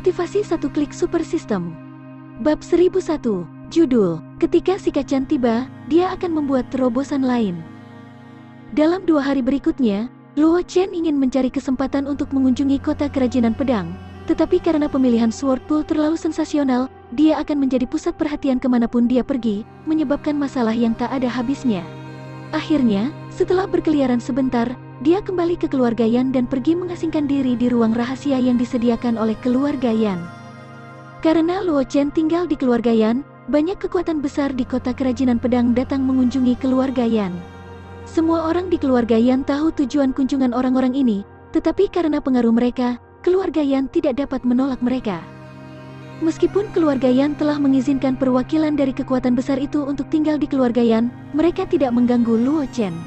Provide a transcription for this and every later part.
Kultivasi satu klik super system. Bab 1001. Judul, ketika si Kacang tiba, dia akan membuat terobosan lain. Dalam 2 hari berikutnya, Luo Chen ingin mencari kesempatan untuk mengunjungi kota kerajinan pedang. Tetapi karena pemilihan Sword Pool terlalu sensasional, dia akan menjadi pusat perhatian kemanapun dia pergi, menyebabkan masalah yang tak ada habisnya. Akhirnya, setelah berkeliaran sebentar, dia kembali ke keluarga Yan dan pergi mengasingkan diri di ruang rahasia yang disediakan oleh keluarga Yan. Karena Luo Chen tinggal di keluarga Yan, banyak kekuatan besar di kota kerajinan pedang datang mengunjungi keluarga Yan. Semua orang di keluarga Yan tahu tujuan kunjungan orang-orang ini, tetapi karena pengaruh mereka, keluarga Yan tidak dapat menolak mereka. Meskipun keluarga Yan telah mengizinkan perwakilan dari kekuatan besar itu untuk tinggal di keluarga Yan, mereka tidak mengganggu Luo Chen.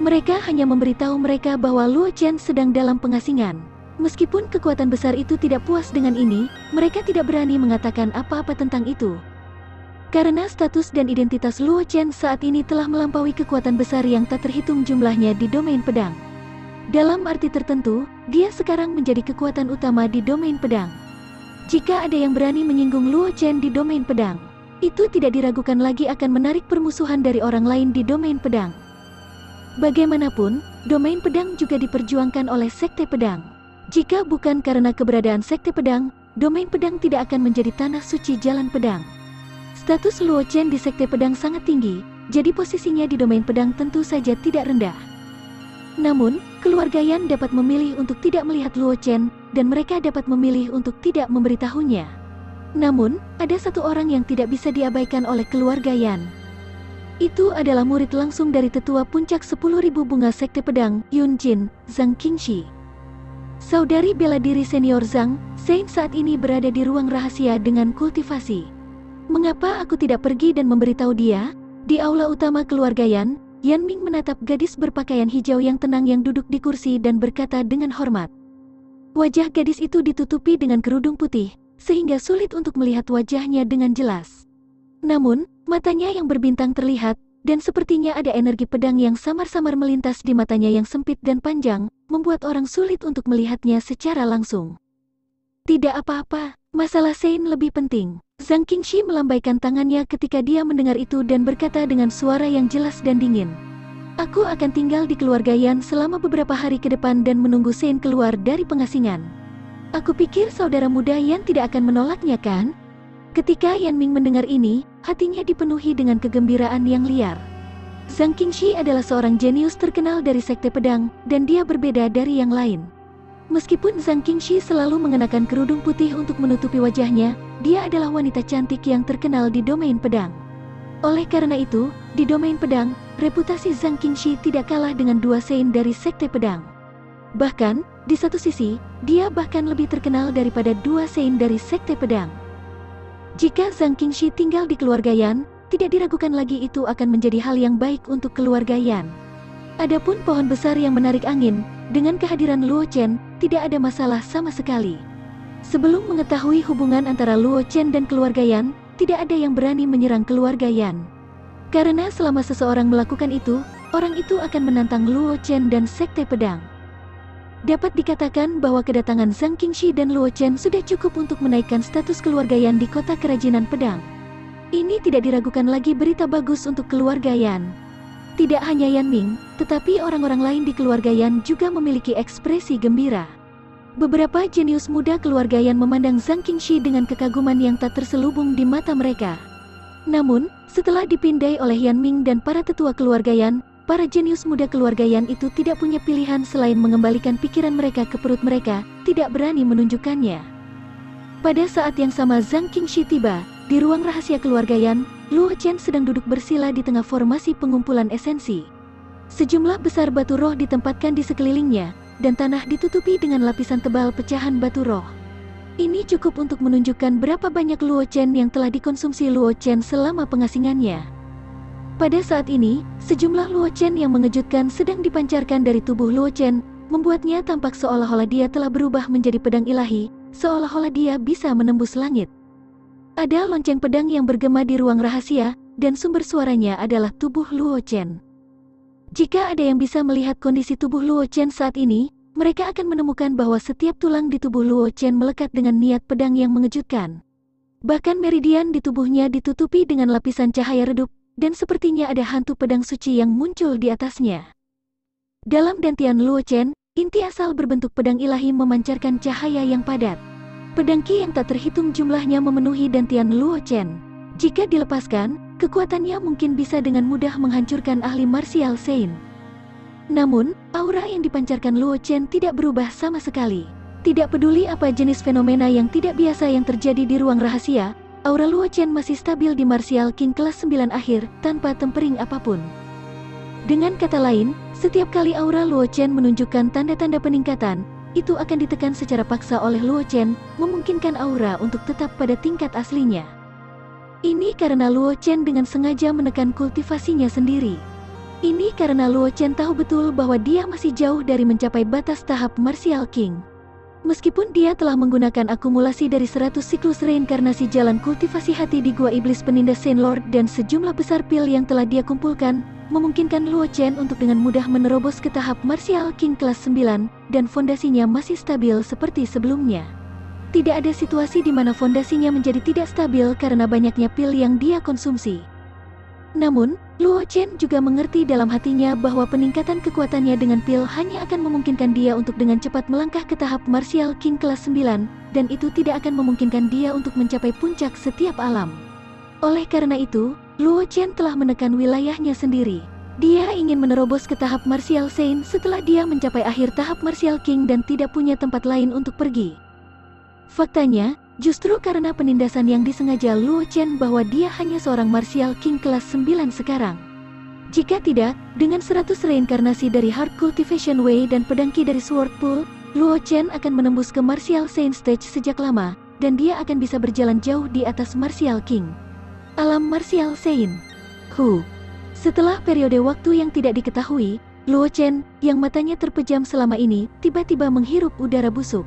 Mereka hanya memberitahu mereka bahwa Luo Chen sedang dalam pengasingan. Meskipun kekuatan besar itu tidak puas dengan ini, mereka tidak berani mengatakan apa-apa tentang itu. Karena status dan identitas Luo Chen saat ini telah melampaui kekuatan besar yang tak terhitung jumlahnya di domain pedang. Dalam arti tertentu, dia sekarang menjadi kekuatan utama di domain pedang. Jika ada yang berani menyinggung Luo Chen di domain pedang, itu tidak diragukan lagi akan menarik permusuhan dari orang lain di domain pedang. Bagaimanapun, domain pedang juga diperjuangkan oleh sekte pedang. Jika bukan karena keberadaan sekte pedang, domain pedang tidak akan menjadi tanah suci jalan pedang. Status Luo Chen di sekte pedang sangat tinggi, jadi posisinya di domain pedang tentu saja tidak rendah. Namun, keluarga Yan dapat memilih untuk tidak melihat Luo Chen, dan mereka dapat memilih untuk tidak memberitahunya. Namun, ada satu orang yang tidak bisa diabaikan oleh keluarga Yan. Itu adalah murid langsung dari tetua puncak 10.000 bunga sekte pedang, Yun Jin, Zhang Qingxi. Saudari bela diri senior Zhang, Sein saat ini berada di ruang rahasia dengan kultivasi. Mengapa aku tidak pergi dan memberitahu dia? Di aula utama keluarga Yan, Yan Ming menatap gadis berpakaian hijau yang tenang yang duduk di kursi dan berkata dengan hormat. Wajah gadis itu ditutupi dengan kerudung putih, sehingga sulit untuk melihat wajahnya dengan jelas. Namun, matanya yang berbintang terlihat, dan sepertinya ada energi pedang yang samar-samar melintas di matanya yang sempit dan panjang, membuat orang sulit untuk melihatnya secara langsung. Tidak apa-apa, masalah Sein lebih penting. Zhang Qingxi melambaikan tangannya ketika dia mendengar itu dan berkata dengan suara yang jelas dan dingin. Aku akan tinggal di keluarga Yan selama beberapa hari ke depan dan menunggu Sein keluar dari pengasingan. Aku pikir saudara muda Yan tidak akan menolaknya kan? Ketika Yan Ming mendengar ini, hatinya dipenuhi dengan kegembiraan yang liar. Zhang Qingxi adalah seorang jenius terkenal dari sekte pedang, dan dia berbeda dari yang lain. Meskipun Zhang Qingxi selalu mengenakan kerudung putih untuk menutupi wajahnya, dia adalah wanita cantik yang terkenal di domain pedang. Oleh karena itu, di domain pedang, reputasi Zhang Qingxi tidak kalah dengan 2 Sein dari sekte pedang. Bahkan, di satu sisi, dia bahkan lebih terkenal daripada 2 Sein dari sekte pedang. Jika Zhang Qingxi tinggal di keluarga Yan, tidak diragukan lagi itu akan menjadi hal yang baik untuk keluarga Yan. Adapun pohon besar yang menarik angin, dengan kehadiran Luo Chen, tidak ada masalah sama sekali. Sebelum mengetahui hubungan antara Luo Chen dan keluarga Yan, tidak ada yang berani menyerang keluarga Yan. Karena selama seseorang melakukan itu, orang itu akan menantang Luo Chen dan sekte pedang. Dapat dikatakan bahwa kedatangan Zhang Qingxi dan Luo Chen sudah cukup untuk menaikkan status keluarga Yan di kota kerajinan pedang. Ini tidak diragukan lagi berita bagus untuk keluarga Yan. Tidak hanya Yan Ming, tetapi orang-orang lain di keluarga Yan juga memiliki ekspresi gembira. Beberapa jenius muda keluarga Yan memandang Zhang Qingxi dengan kekaguman yang tak terselubung di mata mereka. Namun, setelah dipindai oleh Yan Ming dan para tetua keluarga Yan, para jenius muda keluarga Yan itu tidak punya pilihan selain mengembalikan pikiran mereka ke perut mereka, tidak berani menunjukkannya. Pada saat yang sama Zhang Qingxi tiba, di ruang rahasia keluarga Yan, Luo Chen sedang duduk bersila di tengah formasi pengumpulan esensi. Sejumlah besar batu roh ditempatkan di sekelilingnya, dan tanah ditutupi dengan lapisan tebal pecahan batu roh. Ini cukup untuk menunjukkan berapa banyak Luo Chen yang telah dikonsumsi Luo Chen selama pengasingannya. Pada saat ini, sejumlah Luo Chen yang mengejutkan sedang dipancarkan dari tubuh Luo Chen, membuatnya tampak seolah-olah dia telah berubah menjadi pedang ilahi, seolah-olah dia bisa menembus langit. Ada lonceng pedang yang bergema di ruang rahasia, dan sumber suaranya adalah tubuh Luo Chen. Jika ada yang bisa melihat kondisi tubuh Luo Chen saat ini, mereka akan menemukan bahwa setiap tulang di tubuh Luo Chen melekat dengan niat pedang yang mengejutkan. Bahkan meridian di tubuhnya ditutupi dengan lapisan cahaya redup, dan sepertinya ada hantu pedang suci yang muncul di atasnya. Dalam dantian Luo Chen, inti asal berbentuk pedang ilahi memancarkan cahaya yang padat. Pedang Qi yang tak terhitung jumlahnya memenuhi dantian Luo Chen. Jika dilepaskan, kekuatannya mungkin bisa dengan mudah menghancurkan ahli martial Sein. Namun, aura yang dipancarkan Luo Chen tidak berubah sama sekali. Tidak peduli apa jenis fenomena yang tidak biasa yang terjadi di ruang rahasia, aura Luo Chen masih stabil di Martial King kelas 9 akhir, tanpa tempering apapun. Dengan kata lain, setiap kali aura Luo Chen menunjukkan tanda-tanda peningkatan, itu akan ditekan secara paksa oleh Luo Chen, memungkinkan aura untuk tetap pada tingkat aslinya. Ini karena Luo Chen dengan sengaja menekan kultivasinya sendiri. Ini karena Luo Chen tahu betul bahwa dia masih jauh dari mencapai batas tahap Martial King. Meskipun dia telah menggunakan akumulasi dari 100 siklus reinkarnasi jalan kultivasi hati di Gua Iblis Penindas Saint Lord dan sejumlah besar pil yang telah dia kumpulkan, memungkinkan Luo Chen untuk dengan mudah menerobos ke tahap Martial King kelas 9, dan fondasinya masih stabil seperti sebelumnya. Tidak ada situasi di mana fondasinya menjadi tidak stabil karena banyaknya pil yang dia konsumsi. Namun, Luo Chen juga mengerti dalam hatinya bahwa peningkatan kekuatannya dengan pil hanya akan memungkinkan dia untuk dengan cepat melangkah ke tahap Martial King kelas 9, dan itu tidak akan memungkinkan dia untuk mencapai puncak setiap alam. Oleh karena itu, Luo Chen telah menekan wilayahnya sendiri. Dia ingin menerobos ke tahap Martial Saint setelah dia mencapai akhir tahap Martial King dan tidak punya tempat lain untuk pergi. Faktanya, justru karena penindasan yang disengaja Luo Chen bahwa dia hanya seorang Martial King kelas 9 sekarang. Jika tidak, dengan 100 reinkarnasi dari Heart Cultivation Way dan pedang Qi dari Sword Pool, Luo Chen akan menembus ke Martial Saint Stage sejak lama, dan dia akan bisa berjalan jauh di atas Martial King. Alam Martial Saint. Setelah periode waktu yang tidak diketahui, Luo Chen, yang matanya terpejam selama ini, tiba-tiba menghirup udara busuk.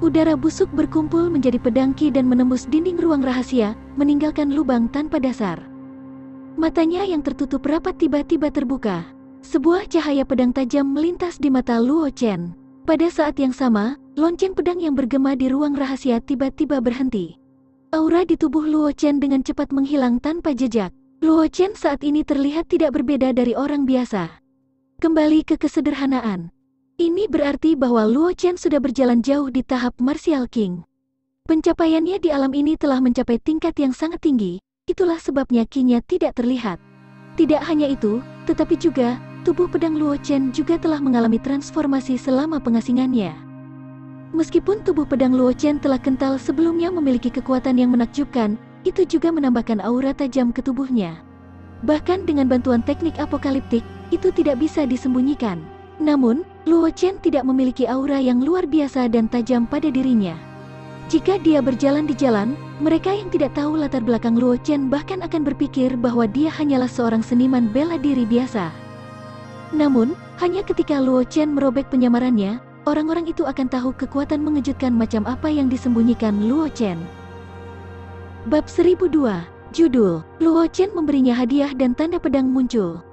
Udara busuk berkumpul menjadi pedang Qi dan menembus dinding ruang rahasia, meninggalkan lubang tanpa dasar. Matanya yang tertutup rapat tiba-tiba terbuka. Sebuah cahaya pedang tajam melintas di mata Luo Chen. Pada saat yang sama, lonceng pedang yang bergema di ruang rahasia tiba-tiba berhenti. Aura di tubuh Luo Chen dengan cepat menghilang tanpa jejak. Luo Chen saat ini terlihat tidak berbeda dari orang biasa. Kembali ke kesederhanaan. Ini berarti bahwa Luo Chen sudah berjalan jauh di tahap Martial King. Pencapaiannya di alam ini telah mencapai tingkat yang sangat tinggi, itulah sebabnya Qi-nya tidak terlihat. Tidak hanya itu, tetapi juga, tubuh pedang Luo Chen juga telah mengalami transformasi selama pengasingannya. Meskipun tubuh pedang Luo Chen telah kental sebelumnya memiliki kekuatan yang menakjubkan, itu juga menambahkan aura tajam ke tubuhnya. Bahkan dengan bantuan teknik apokaliptik, itu tidak bisa disembunyikan. Namun, Luo Chen tidak memiliki aura yang luar biasa dan tajam pada dirinya. Jika dia berjalan di jalan, mereka yang tidak tahu latar belakang Luo Chen bahkan akan berpikir bahwa dia hanyalah seorang seniman bela diri biasa. Namun, hanya ketika Luo Chen merobek penyamarannya, orang-orang itu akan tahu kekuatan mengejutkan macam apa yang disembunyikan Luo Chen. Bab 1002, Judul, Luo Chen memberinya hadiah dan tanda pedang muncul.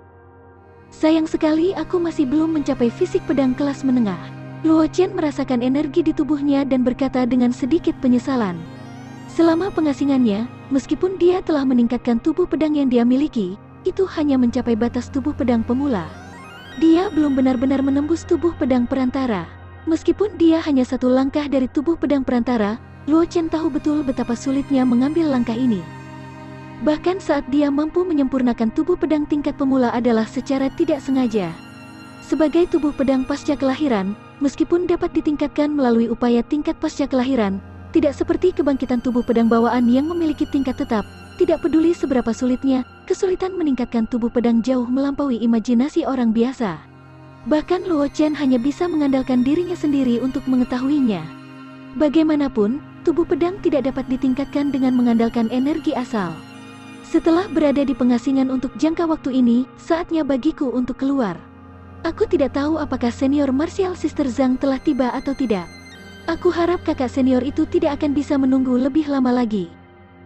Sayang sekali aku masih belum mencapai fisik pedang kelas menengah. Luo Chen merasakan energi di tubuhnya dan berkata dengan sedikit penyesalan. Selama pengasingannya, meskipun dia telah meningkatkan tubuh pedang yang dia miliki, itu hanya mencapai batas tubuh pedang pemula. Dia belum benar-benar menembus tubuh pedang perantara. Meskipun dia hanya satu langkah dari tubuh pedang perantara, Luo Chen tahu betul betapa sulitnya mengambil langkah ini. Bahkan saat dia mampu menyempurnakan tubuh pedang tingkat pemula adalah secara tidak sengaja. Sebagai tubuh pedang pasca kelahiran, meskipun dapat ditingkatkan melalui upaya tingkat pasca kelahiran, tidak seperti kebangkitan tubuh pedang bawaan yang memiliki tingkat tetap, tidak peduli seberapa sulitnya, kesulitan meningkatkan tubuh pedang jauh melampaui imajinasi orang biasa. Bahkan Luo Chen hanya bisa mengandalkan dirinya sendiri untuk mengetahuinya. Bagaimanapun, tubuh pedang tidak dapat ditingkatkan dengan mengandalkan energi asal. Setelah berada di pengasingan untuk jangka waktu ini, saatnya bagiku untuk keluar. Aku tidak tahu apakah senior Martial Sister Zhang telah tiba atau tidak. Aku harap kakak senior itu tidak akan bisa menunggu lebih lama lagi.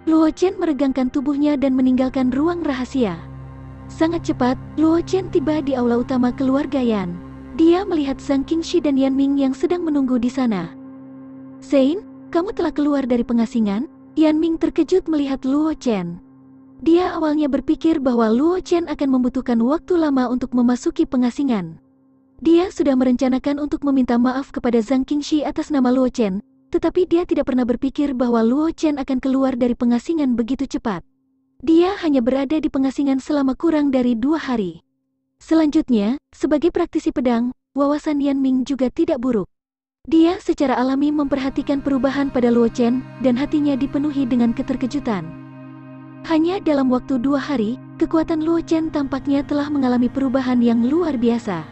Luo Chen meregangkan tubuhnya dan meninggalkan ruang rahasia. Sangat cepat, Luo Chen tiba di aula utama keluarga Yan. Dia melihat Zhang Qingxi dan Yan Ming yang sedang menunggu di sana. "Sein, kamu telah keluar dari pengasingan?" Yan Ming terkejut melihat Luo Chen. Dia awalnya berpikir bahwa Luo Chen akan membutuhkan waktu lama untuk memasuki pengasingan. Dia sudah merencanakan untuk meminta maaf kepada Zhang Qingxi atas nama Luo Chen, tetapi dia tidak pernah berpikir bahwa Luo Chen akan keluar dari pengasingan begitu cepat. Dia hanya berada di pengasingan selama kurang dari 2 hari. Selanjutnya, sebagai praktisi pedang, wawasan Yan Ming juga tidak buruk. Dia secara alami memperhatikan perubahan pada Luo Chen, dan hatinya dipenuhi dengan keterkejutan. Hanya dalam waktu 2 hari, kekuatan Luo Chen tampaknya telah mengalami perubahan yang luar biasa.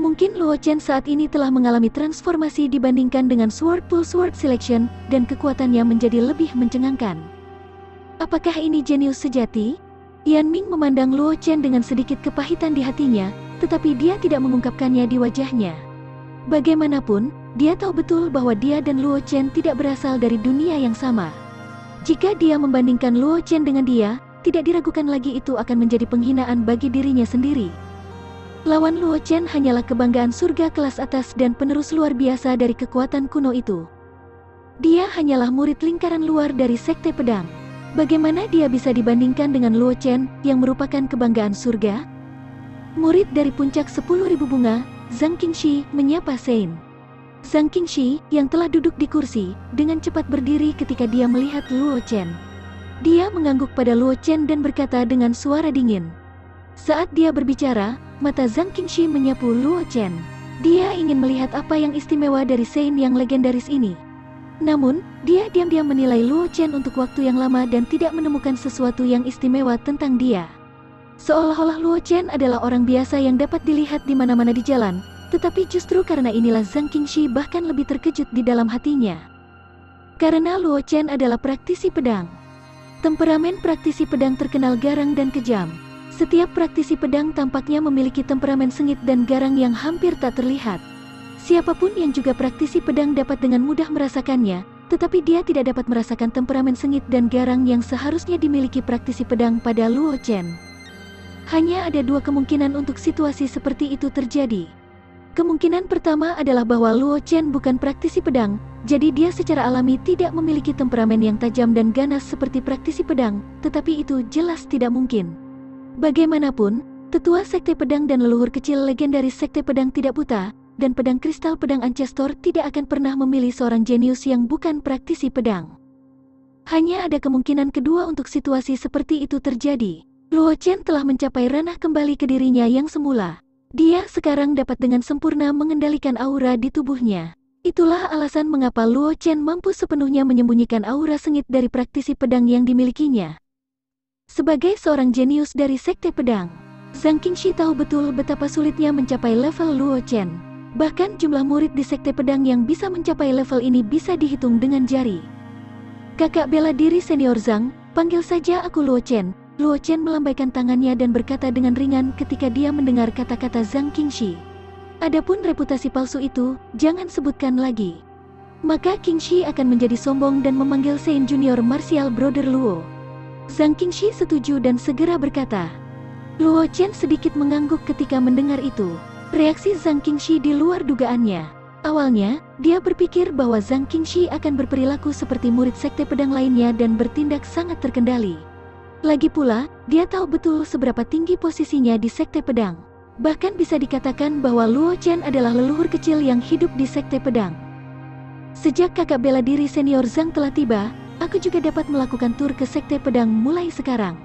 Mungkin Luo Chen saat ini telah mengalami transformasi dibandingkan dengan Sword Pool Sword Selection, dan kekuatannya menjadi lebih mencengangkan. Apakah ini jenius sejati? Yan Ming memandang Luo Chen dengan sedikit kepahitan di hatinya, tetapi dia tidak mengungkapkannya di wajahnya. Bagaimanapun, dia tahu betul bahwa dia dan Luo Chen tidak berasal dari dunia yang sama. Jika dia membandingkan Luo Chen dengan dia, tidak diragukan lagi itu akan menjadi penghinaan bagi dirinya sendiri. Lawan Luo Chen hanyalah kebanggaan surga kelas atas dan penerus luar biasa dari kekuatan kuno itu. Dia hanyalah murid lingkaran luar dari Sekte Pedang. Bagaimana dia bisa dibandingkan dengan Luo Chen yang merupakan kebanggaan surga? Murid dari puncak 10.000 bunga, Zhang Qingxi menyapa Sein. Zhang Qingxi, yang telah duduk di kursi, dengan cepat berdiri ketika dia melihat Luo Chen. Dia mengangguk pada Luo Chen dan berkata dengan suara dingin. Saat dia berbicara, mata Zhang Qingxi menyapu Luo Chen. Dia ingin melihat apa yang istimewa dari Sein yang legendaris ini. Namun, dia diam-diam menilai Luo Chen untuk waktu yang lama dan tidak menemukan sesuatu yang istimewa tentang dia. Seolah-olah Luo Chen adalah orang biasa yang dapat dilihat di mana-mana di jalan, tetapi justru karena inilah Zhang Qingxi bahkan lebih terkejut di dalam hatinya. Karena Luo Chen adalah praktisi pedang. Temperamen praktisi pedang terkenal garang dan kejam. Setiap praktisi pedang tampaknya memiliki temperamen sengit dan garang yang hampir tak terlihat. Siapapun yang juga praktisi pedang dapat dengan mudah merasakannya, tetapi dia tidak dapat merasakan temperamen sengit dan garang yang seharusnya dimiliki praktisi pedang pada Luo Chen. Hanya ada 2 kemungkinan untuk situasi seperti itu terjadi. Kemungkinan pertama adalah bahwa Luo Chen bukan praktisi pedang, jadi dia secara alami tidak memiliki temperamen yang tajam dan ganas seperti praktisi pedang, tetapi itu jelas tidak mungkin. Bagaimanapun, tetua Sekte Pedang dan leluhur kecil legendaris Sekte Pedang tidak buta, dan pedang kristal pedang Ancestor tidak akan pernah memilih seorang jenius yang bukan praktisi pedang. Hanya ada kemungkinan kedua untuk situasi seperti itu terjadi. Luo Chen telah mencapai ranah kembali ke dirinya yang semula. Dia sekarang dapat dengan sempurna mengendalikan aura di tubuhnya. Itulah alasan mengapa Luo Chen mampu sepenuhnya menyembunyikan aura sengit dari praktisi pedang yang dimilikinya. Sebagai seorang jenius dari Sekte Pedang, Zhang Qingxi tahu betul betapa sulitnya mencapai level Luo Chen. Bahkan jumlah murid di Sekte Pedang yang bisa mencapai level ini bisa dihitung dengan jari. Kakak bela diri senior Zhang, panggil saja aku Luo Chen. Luo Chen melambaikan tangannya dan berkata dengan ringan ketika dia mendengar kata-kata Zhang Qingxi. Adapun reputasi palsu itu, jangan sebutkan lagi. Maka Qingxi akan menjadi sombong dan memanggil Sein Junior Martial Brother Luo. Zhang Qingxi setuju dan segera berkata. Luo Chen sedikit mengangguk ketika mendengar itu. Reaksi Zhang Qingxi di luar dugaannya. Awalnya, dia berpikir bahwa Zhang Qingxi akan berperilaku seperti murid Sekte Pedang lainnya dan bertindak sangat terkendali. Lagi pula, dia tahu betul seberapa tinggi posisinya di Sekte Pedang. Bahkan bisa dikatakan bahwa Luo Chen adalah leluhur kecil yang hidup di Sekte Pedang. Sejak kakak bela diri senior Zhang telah tiba, aku juga dapat melakukan tur ke Sekte Pedang mulai sekarang.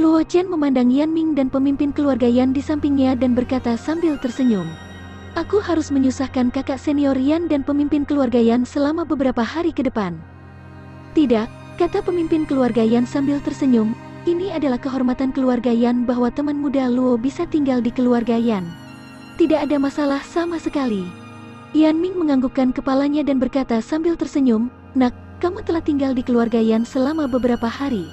Luo Chen memandang Yan Ming dan pemimpin keluarga Yan di sampingnya dan berkata sambil tersenyum. Aku harus menyusahkan kakak senior Yan dan pemimpin keluarga Yan selama beberapa hari ke depan. Tidak, kata pemimpin keluarga Yan sambil tersenyum. Ini adalah kehormatan keluarga Yan bahwa teman muda Luo bisa tinggal di keluarga Yan. Tidak ada masalah sama sekali. Yan Ming menganggukkan kepalanya dan berkata sambil tersenyum, Nak, kamu telah tinggal di keluarga Yan selama beberapa hari.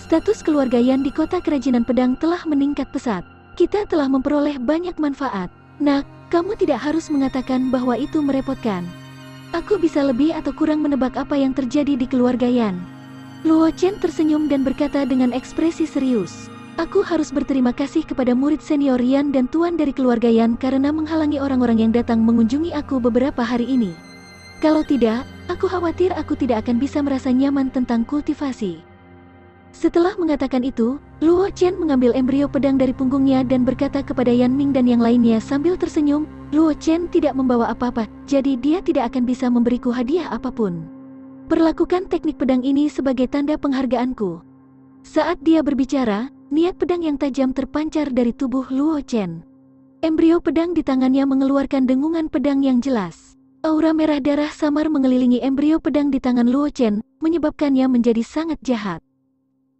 Status keluarga Yan di kota kerajinan pedang telah meningkat pesat. Kita telah memperoleh banyak manfaat. Nak, kamu tidak harus mengatakan bahwa itu merepotkan. Aku bisa lebih atau kurang menebak apa yang terjadi di keluarga Yan. Luo Chen tersenyum dan berkata dengan ekspresi serius. Aku harus berterima kasih kepada murid senior Yan dan tuan dari keluarga Yan karena menghalangi orang-orang yang datang mengunjungi aku beberapa hari ini. Kalau tidak, aku khawatir aku tidak akan bisa merasa nyaman tentang kultivasi. Setelah mengatakan itu, Luo Chen mengambil embrio pedang dari punggungnya dan berkata kepada Yan Ming dan yang lainnya sambil tersenyum, Luo Chen tidak membawa apa-apa, jadi dia tidak akan bisa memberiku hadiah apapun. Perlakukan teknik pedang ini sebagai tanda penghargaanku. Saat dia berbicara, niat pedang yang tajam terpancar dari tubuh Luo Chen. Embrio pedang di tangannya mengeluarkan dengungan pedang yang jelas. Aura merah darah samar mengelilingi embrio pedang di tangan Luo Chen, menyebabkannya menjadi sangat jahat.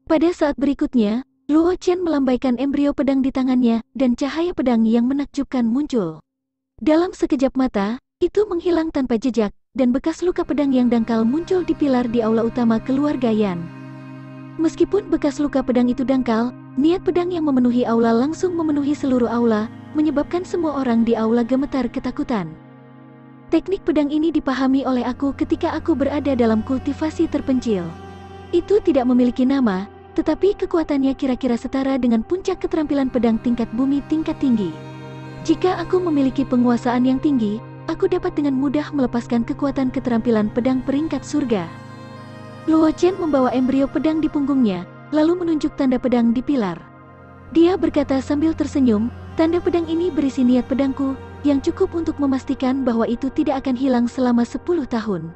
Pada saat berikutnya, Luo Chen melambaikan embrio pedang di tangannya, dan cahaya pedang yang menakjubkan muncul. Dalam sekejap mata, itu menghilang tanpa jejak, dan bekas luka pedang yang dangkal muncul di pilar di aula utama keluarga Yan. Meskipun bekas luka pedang itu dangkal, niat pedang yang memenuhi aula langsung memenuhi seluruh aula, menyebabkan semua orang di aula gemetar ketakutan. Teknik pedang ini dipahami oleh aku ketika aku berada dalam kultivasi terpencil. Itu tidak memiliki nama, tetapi kekuatannya kira-kira setara dengan puncak keterampilan pedang tingkat bumi tingkat tinggi. Jika aku memiliki penguasaan yang tinggi, aku dapat dengan mudah melepaskan kekuatan keterampilan pedang peringkat surga. Luo Chen membawa embrio pedang di punggungnya, lalu menunjuk tanda pedang di pilar. Dia berkata sambil tersenyum, tanda pedang ini berisi niat pedangku, yang cukup untuk memastikan bahwa itu tidak akan hilang selama 10 tahun.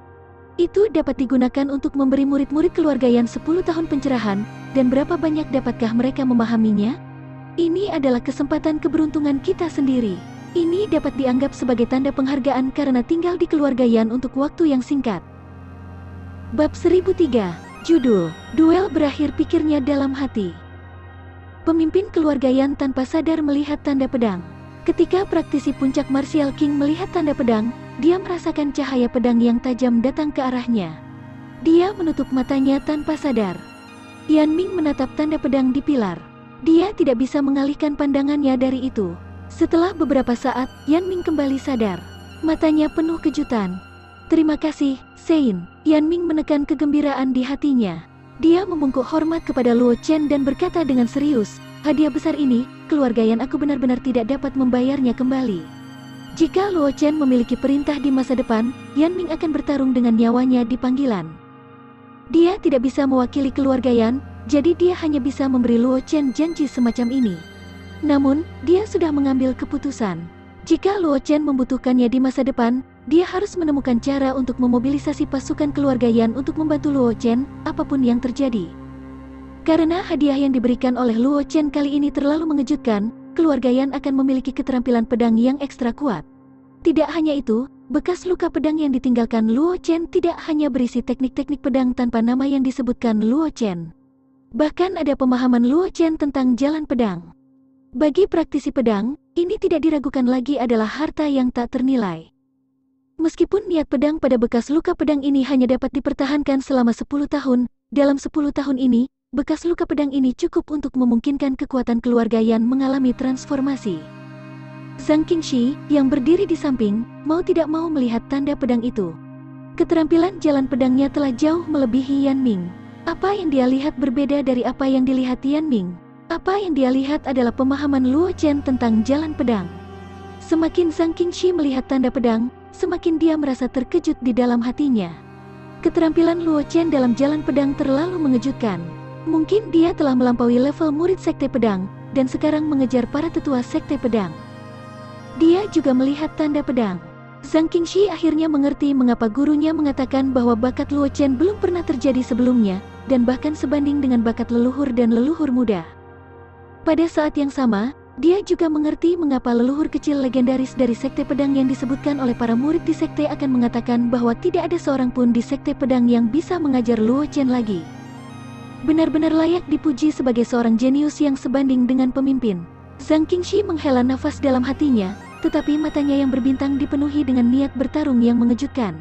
Itu dapat digunakan untuk memberi murid-murid keluarga Yan 10 tahun pencerahan, dan berapa banyak dapatkah mereka memahaminya? Ini adalah kesempatan keberuntungan kita sendiri. Ini dapat dianggap sebagai tanda penghargaan karena tinggal di keluarga Yan untuk waktu yang singkat. Bab 1003, Judul, Duel Berakhir pikirnya dalam hati. Pemimpin keluarga Yan tanpa sadar melihat tanda pedang. Ketika praktisi puncak Martial King melihat tanda pedang, dia merasakan cahaya pedang yang tajam datang ke arahnya. Dia menutup matanya tanpa sadar. Yan Ming menatap tanda pedang di pilar. Dia tidak bisa mengalihkan pandangannya dari itu. Setelah beberapa saat, Yan Ming kembali sadar. Matanya penuh kejutan. Terima kasih, Sein. Yan Ming menekan kegembiraan di hatinya. Dia membungkuk hormat kepada Luo Chen dan berkata dengan serius, hadiah besar ini, keluarga Yan aku benar-benar tidak dapat membayarnya kembali. Jika Luo Chen memiliki perintah di masa depan, Yan Ming akan bertarung dengan nyawanya di panggilan. Dia tidak bisa mewakili keluarga Yan, jadi dia hanya bisa memberi Luo Chen janji semacam ini. Namun, dia sudah mengambil keputusan. Jika Luo Chen membutuhkannya di masa depan, dia harus menemukan cara untuk memobilisasi pasukan keluarga Yan untuk membantu Luo Chen, apapun yang terjadi. Karena hadiah yang diberikan oleh Luo Chen kali ini terlalu mengejutkan, keluarga Yan akan memiliki keterampilan pedang yang ekstra kuat. Tidak hanya itu, bekas luka pedang yang ditinggalkan Luo Chen tidak hanya berisi teknik-teknik pedang tanpa nama yang disebutkan Luo Chen. Bahkan ada pemahaman Luo Chen tentang jalan pedang. Bagi praktisi pedang, ini tidak diragukan lagi adalah harta yang tak ternilai. Meskipun niat pedang pada bekas luka pedang ini hanya dapat dipertahankan selama 10 tahun, dalam 10 tahun ini, bekas luka pedang ini cukup untuk memungkinkan kekuatan keluarga Yan mengalami transformasi. Zhang Qingxi, yang berdiri di samping, mau tidak mau melihat tanda pedang itu. Keterampilan jalan pedangnya telah jauh melebihi Yan Ming. Apa yang dia lihat berbeda dari apa yang dilihat Yan Ming. Apa yang dia lihat adalah pemahaman Luo Chen tentang jalan pedang. Semakin Zhang Qingxi melihat tanda pedang, semakin dia merasa terkejut di dalam hatinya. Keterampilan Luo Chen dalam jalan pedang terlalu mengejutkan. Mungkin dia telah melampaui level murid sekte pedang, dan sekarang mengejar para tetua sekte pedang. Dia juga melihat tanda pedang. Zhang Qingxi akhirnya mengerti mengapa gurunya mengatakan bahwa bakat Luo Chen belum pernah terjadi sebelumnya, dan bahkan sebanding dengan bakat leluhur dan leluhur muda. Pada saat yang sama, dia juga mengerti mengapa leluhur kecil legendaris dari sekte pedang yang disebutkan oleh para murid di sekte akan mengatakan bahwa tidak ada seorang pun di sekte pedang yang bisa mengajar Luo Chen lagi. Benar-benar layak dipuji sebagai seorang jenius yang sebanding dengan pemimpin. Zhang Qingxi menghela nafas dalam hatinya, tetapi matanya yang berbintang dipenuhi dengan niat bertarung yang mengejutkan.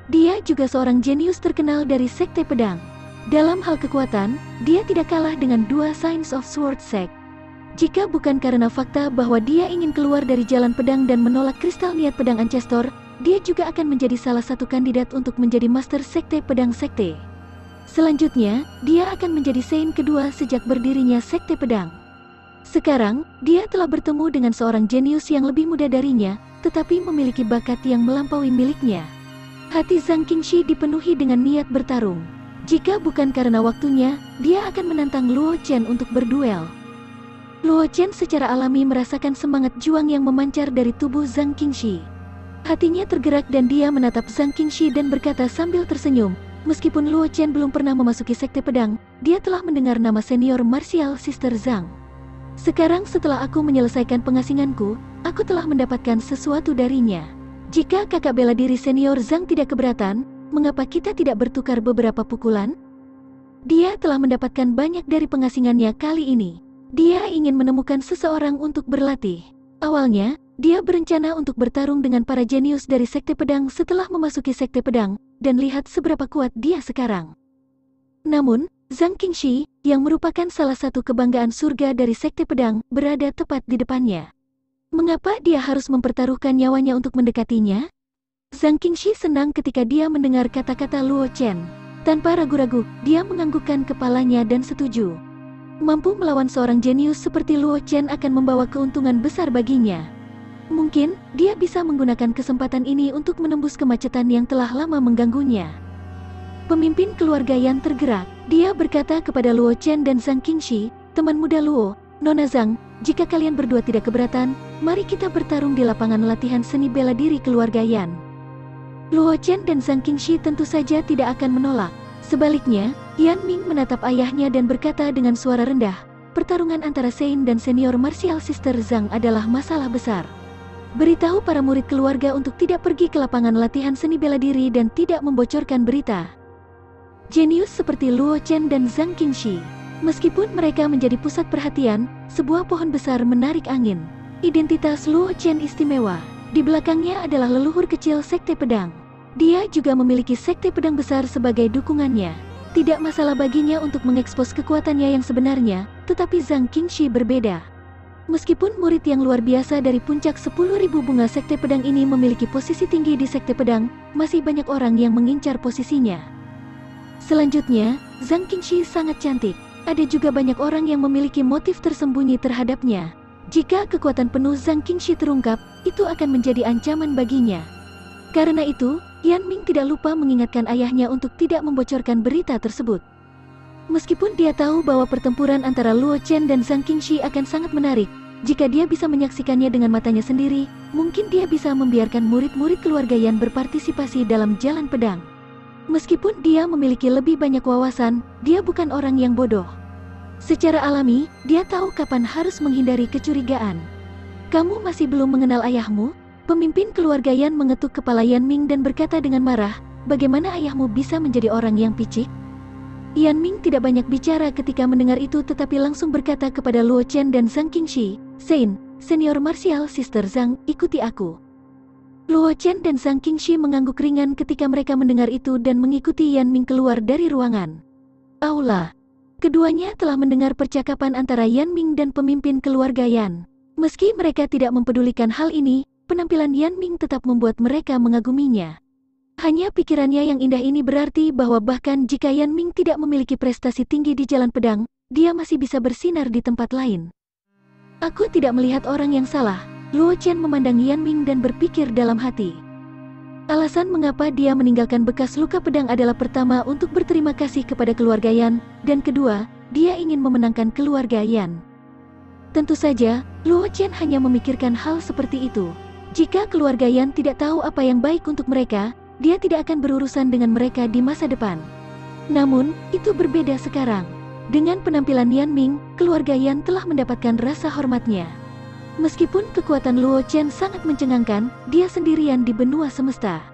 Dia juga seorang jenius terkenal dari sekte pedang. Dalam hal kekuatan, dia tidak kalah dengan dua Signs of Sword Sect. Jika bukan karena fakta bahwa dia ingin keluar dari jalan pedang dan menolak kristal niat pedang Ancestor, dia juga akan menjadi salah satu kandidat untuk menjadi Master Sekte Pedang Sekte. Selanjutnya, dia akan menjadi Sein kedua sejak berdirinya Sekte Pedang. Sekarang, dia telah bertemu dengan seorang jenius yang lebih muda darinya, tetapi memiliki bakat yang melampaui miliknya. Hati Zhang Qingxi dipenuhi dengan niat bertarung. Jika bukan karena waktunya, dia akan menantang Luo Chen untuk berduel. Luo Chen secara alami merasakan semangat juang yang memancar dari tubuh Zhang Qingxi. Hatinya tergerak dan dia menatap Zhang Qingxi dan berkata sambil tersenyum, meskipun Luo Chen belum pernah memasuki Sekte Pedang, dia telah mendengar nama senior martial sister Zhang. Sekarang setelah aku menyelesaikan pengasinganku, aku telah mendapatkan sesuatu darinya. Jika kakak bela diri senior Zhang tidak keberatan, mengapa kita tidak bertukar beberapa pukulan? Dia telah mendapatkan banyak dari pengasingannya kali ini. Dia ingin menemukan seseorang untuk berlatih. Awalnya, dia berencana untuk bertarung dengan para jenius dari Sekte Pedang setelah memasuki Sekte Pedang, dan lihat seberapa kuat dia sekarang. Namun, Zhang Qingxi, yang merupakan salah satu kebanggaan surga dari Sekte Pedang, berada tepat di depannya. Mengapa dia harus mempertaruhkan nyawanya untuk mendekatinya? Zhang Qingxi senang ketika dia mendengar kata-kata Luo Chen. Tanpa ragu-ragu, dia menganggukkan kepalanya dan setuju. Mampu melawan seorang jenius seperti Luo Chen akan membawa keuntungan besar baginya. Mungkin, dia bisa menggunakan kesempatan ini untuk menembus kemacetan yang telah lama mengganggunya. Pemimpin keluarga Yan tergerak. Dia berkata kepada Luo Chen dan Zhang Qingxi, teman muda Luo, Nona Zhang, jika kalian berdua tidak keberatan, mari kita bertarung di lapangan latihan seni bela diri keluarga Yan. Luo Chen dan Zhang Qingxi tentu saja tidak akan menolak. Sebaliknya, Yan Ming menatap ayahnya dan berkata dengan suara rendah, pertarungan antara Sein dan senior martial sister Zhang adalah masalah besar. Beritahu para murid keluarga untuk tidak pergi ke lapangan latihan seni bela diri dan tidak membocorkan berita. Jenius seperti Luo Chen dan Zhang Qingxi, meskipun mereka menjadi pusat perhatian, sebuah pohon besar menarik angin. Identitas Luo Chen istimewa. Di belakangnya adalah leluhur kecil Sekte Pedang. Dia juga memiliki Sekte Pedang besar sebagai dukungannya. Tidak masalah baginya untuk mengekspos kekuatannya yang sebenarnya, tetapi Zhang Qingxi berbeda. Meskipun murid yang luar biasa dari puncak 10.000 bunga Sekte Pedang ini memiliki posisi tinggi di Sekte Pedang, masih banyak orang yang mengincar posisinya. Selanjutnya, Zhang Qingxi sangat cantik. Ada juga banyak orang yang memiliki motif tersembunyi terhadapnya. Jika kekuatan penuh Zhang Qingxi terungkap, itu akan menjadi ancaman baginya. Karena itu, Yan Ming tidak lupa mengingatkan ayahnya untuk tidak membocorkan berita tersebut. Meskipun dia tahu bahwa pertempuran antara Luo Chen dan Zhang Qingxi akan sangat menarik, jika dia bisa menyaksikannya dengan matanya sendiri, mungkin dia bisa membiarkan murid-murid keluarga Yan berpartisipasi dalam jalan pedang. Meskipun dia memiliki lebih banyak wawasan, dia bukan orang yang bodoh. Secara alami, dia tahu kapan harus menghindari kecurigaan. Kamu masih belum mengenal ayahmu? Pemimpin keluarga Yan mengetuk kepala Yan Ming dan berkata dengan marah, bagaimana ayahmu bisa menjadi orang yang picik? Yan Ming tidak banyak bicara ketika mendengar itu tetapi langsung berkata kepada Luo Chen dan Zhang Qingxi, Sein, senior martial sister Zhang, ikuti aku. Luo Chen dan Zhang Qingxi mengangguk ringan ketika mereka mendengar itu dan mengikuti Yan Ming keluar dari ruangan. Aula. Keduanya telah mendengar percakapan antara Yan Ming dan pemimpin keluarga Yan. Meski mereka tidak mempedulikan hal ini, penampilan Yan Ming tetap membuat mereka mengaguminya. Hanya pikirannya yang indah ini berarti bahwa bahkan jika Yan Ming tidak memiliki prestasi tinggi di jalan pedang, dia masih bisa bersinar di tempat lain. Aku tidak melihat orang yang salah. Luo Chen memandang Yan Ming dan berpikir dalam hati. Alasan mengapa dia meninggalkan bekas luka pedang adalah pertama untuk berterima kasih kepada keluarga Yan, dan kedua, dia ingin memenangkan keluarga Yan. Tentu saja, Luo Chen hanya memikirkan hal seperti itu. Jika keluarga Yan tidak tahu apa yang baik untuk mereka, dia tidak akan berurusan dengan mereka di masa depan. Namun, itu berbeda sekarang. Dengan penampilan Yan Ming, keluarga Yan telah mendapatkan rasa hormatnya. Meskipun kekuatan Luo Chen sangat mencengangkan, dia sendirian di benua semesta.